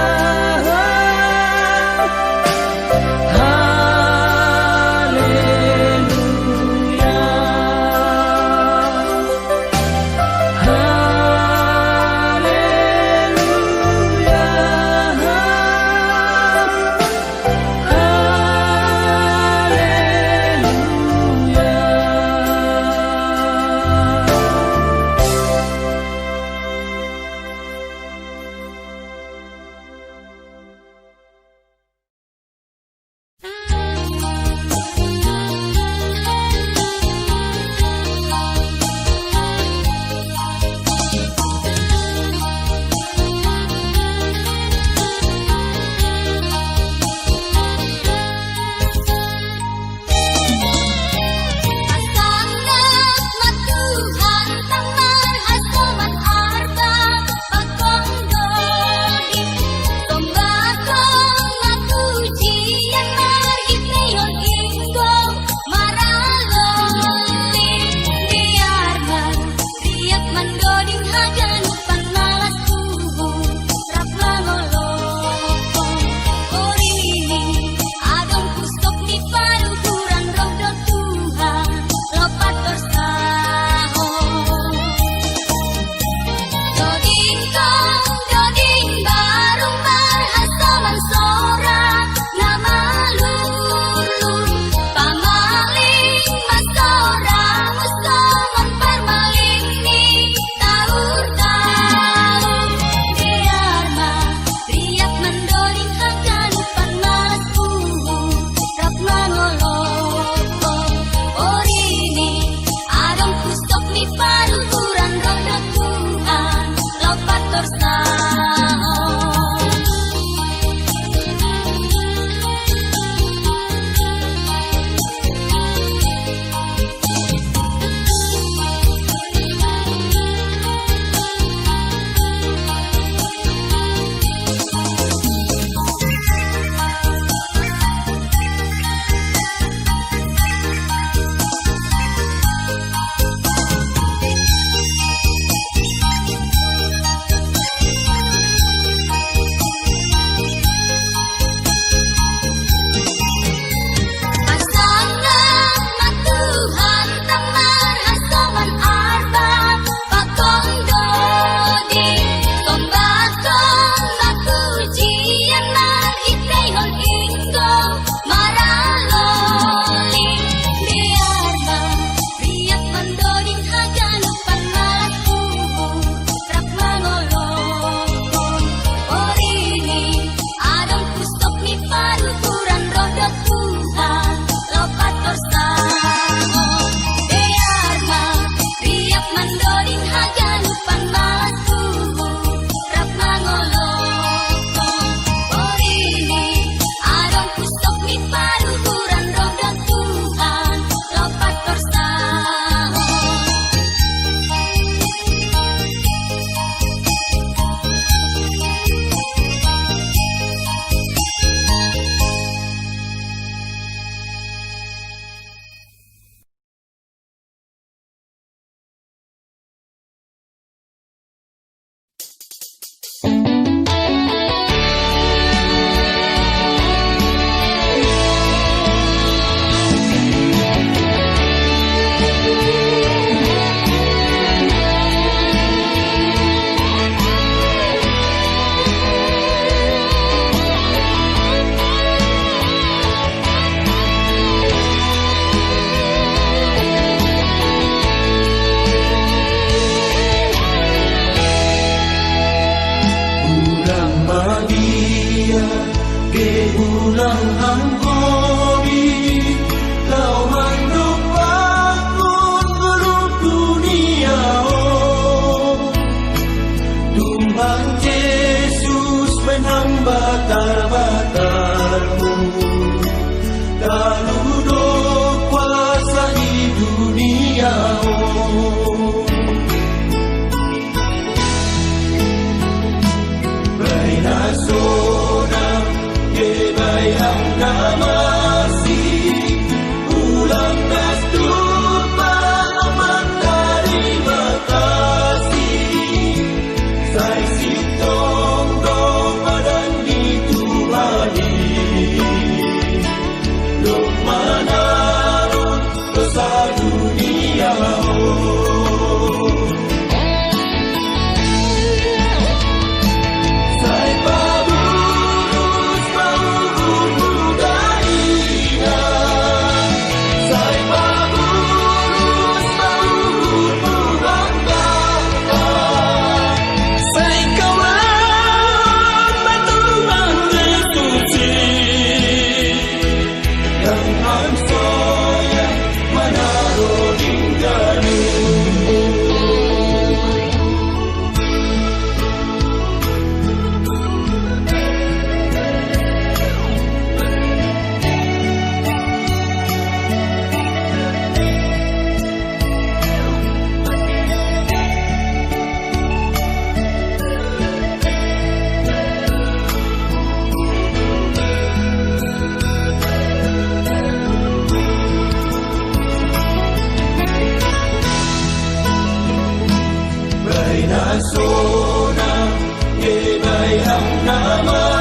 yang batar-batarmu, lalu kuasa di dunia. Bainasona kebai ang namasi, ulang nas tupa amat terima kasih. Sai sitong dong badan ditubadi, dok manaron dosa dunia. Bainasona kebai ang nama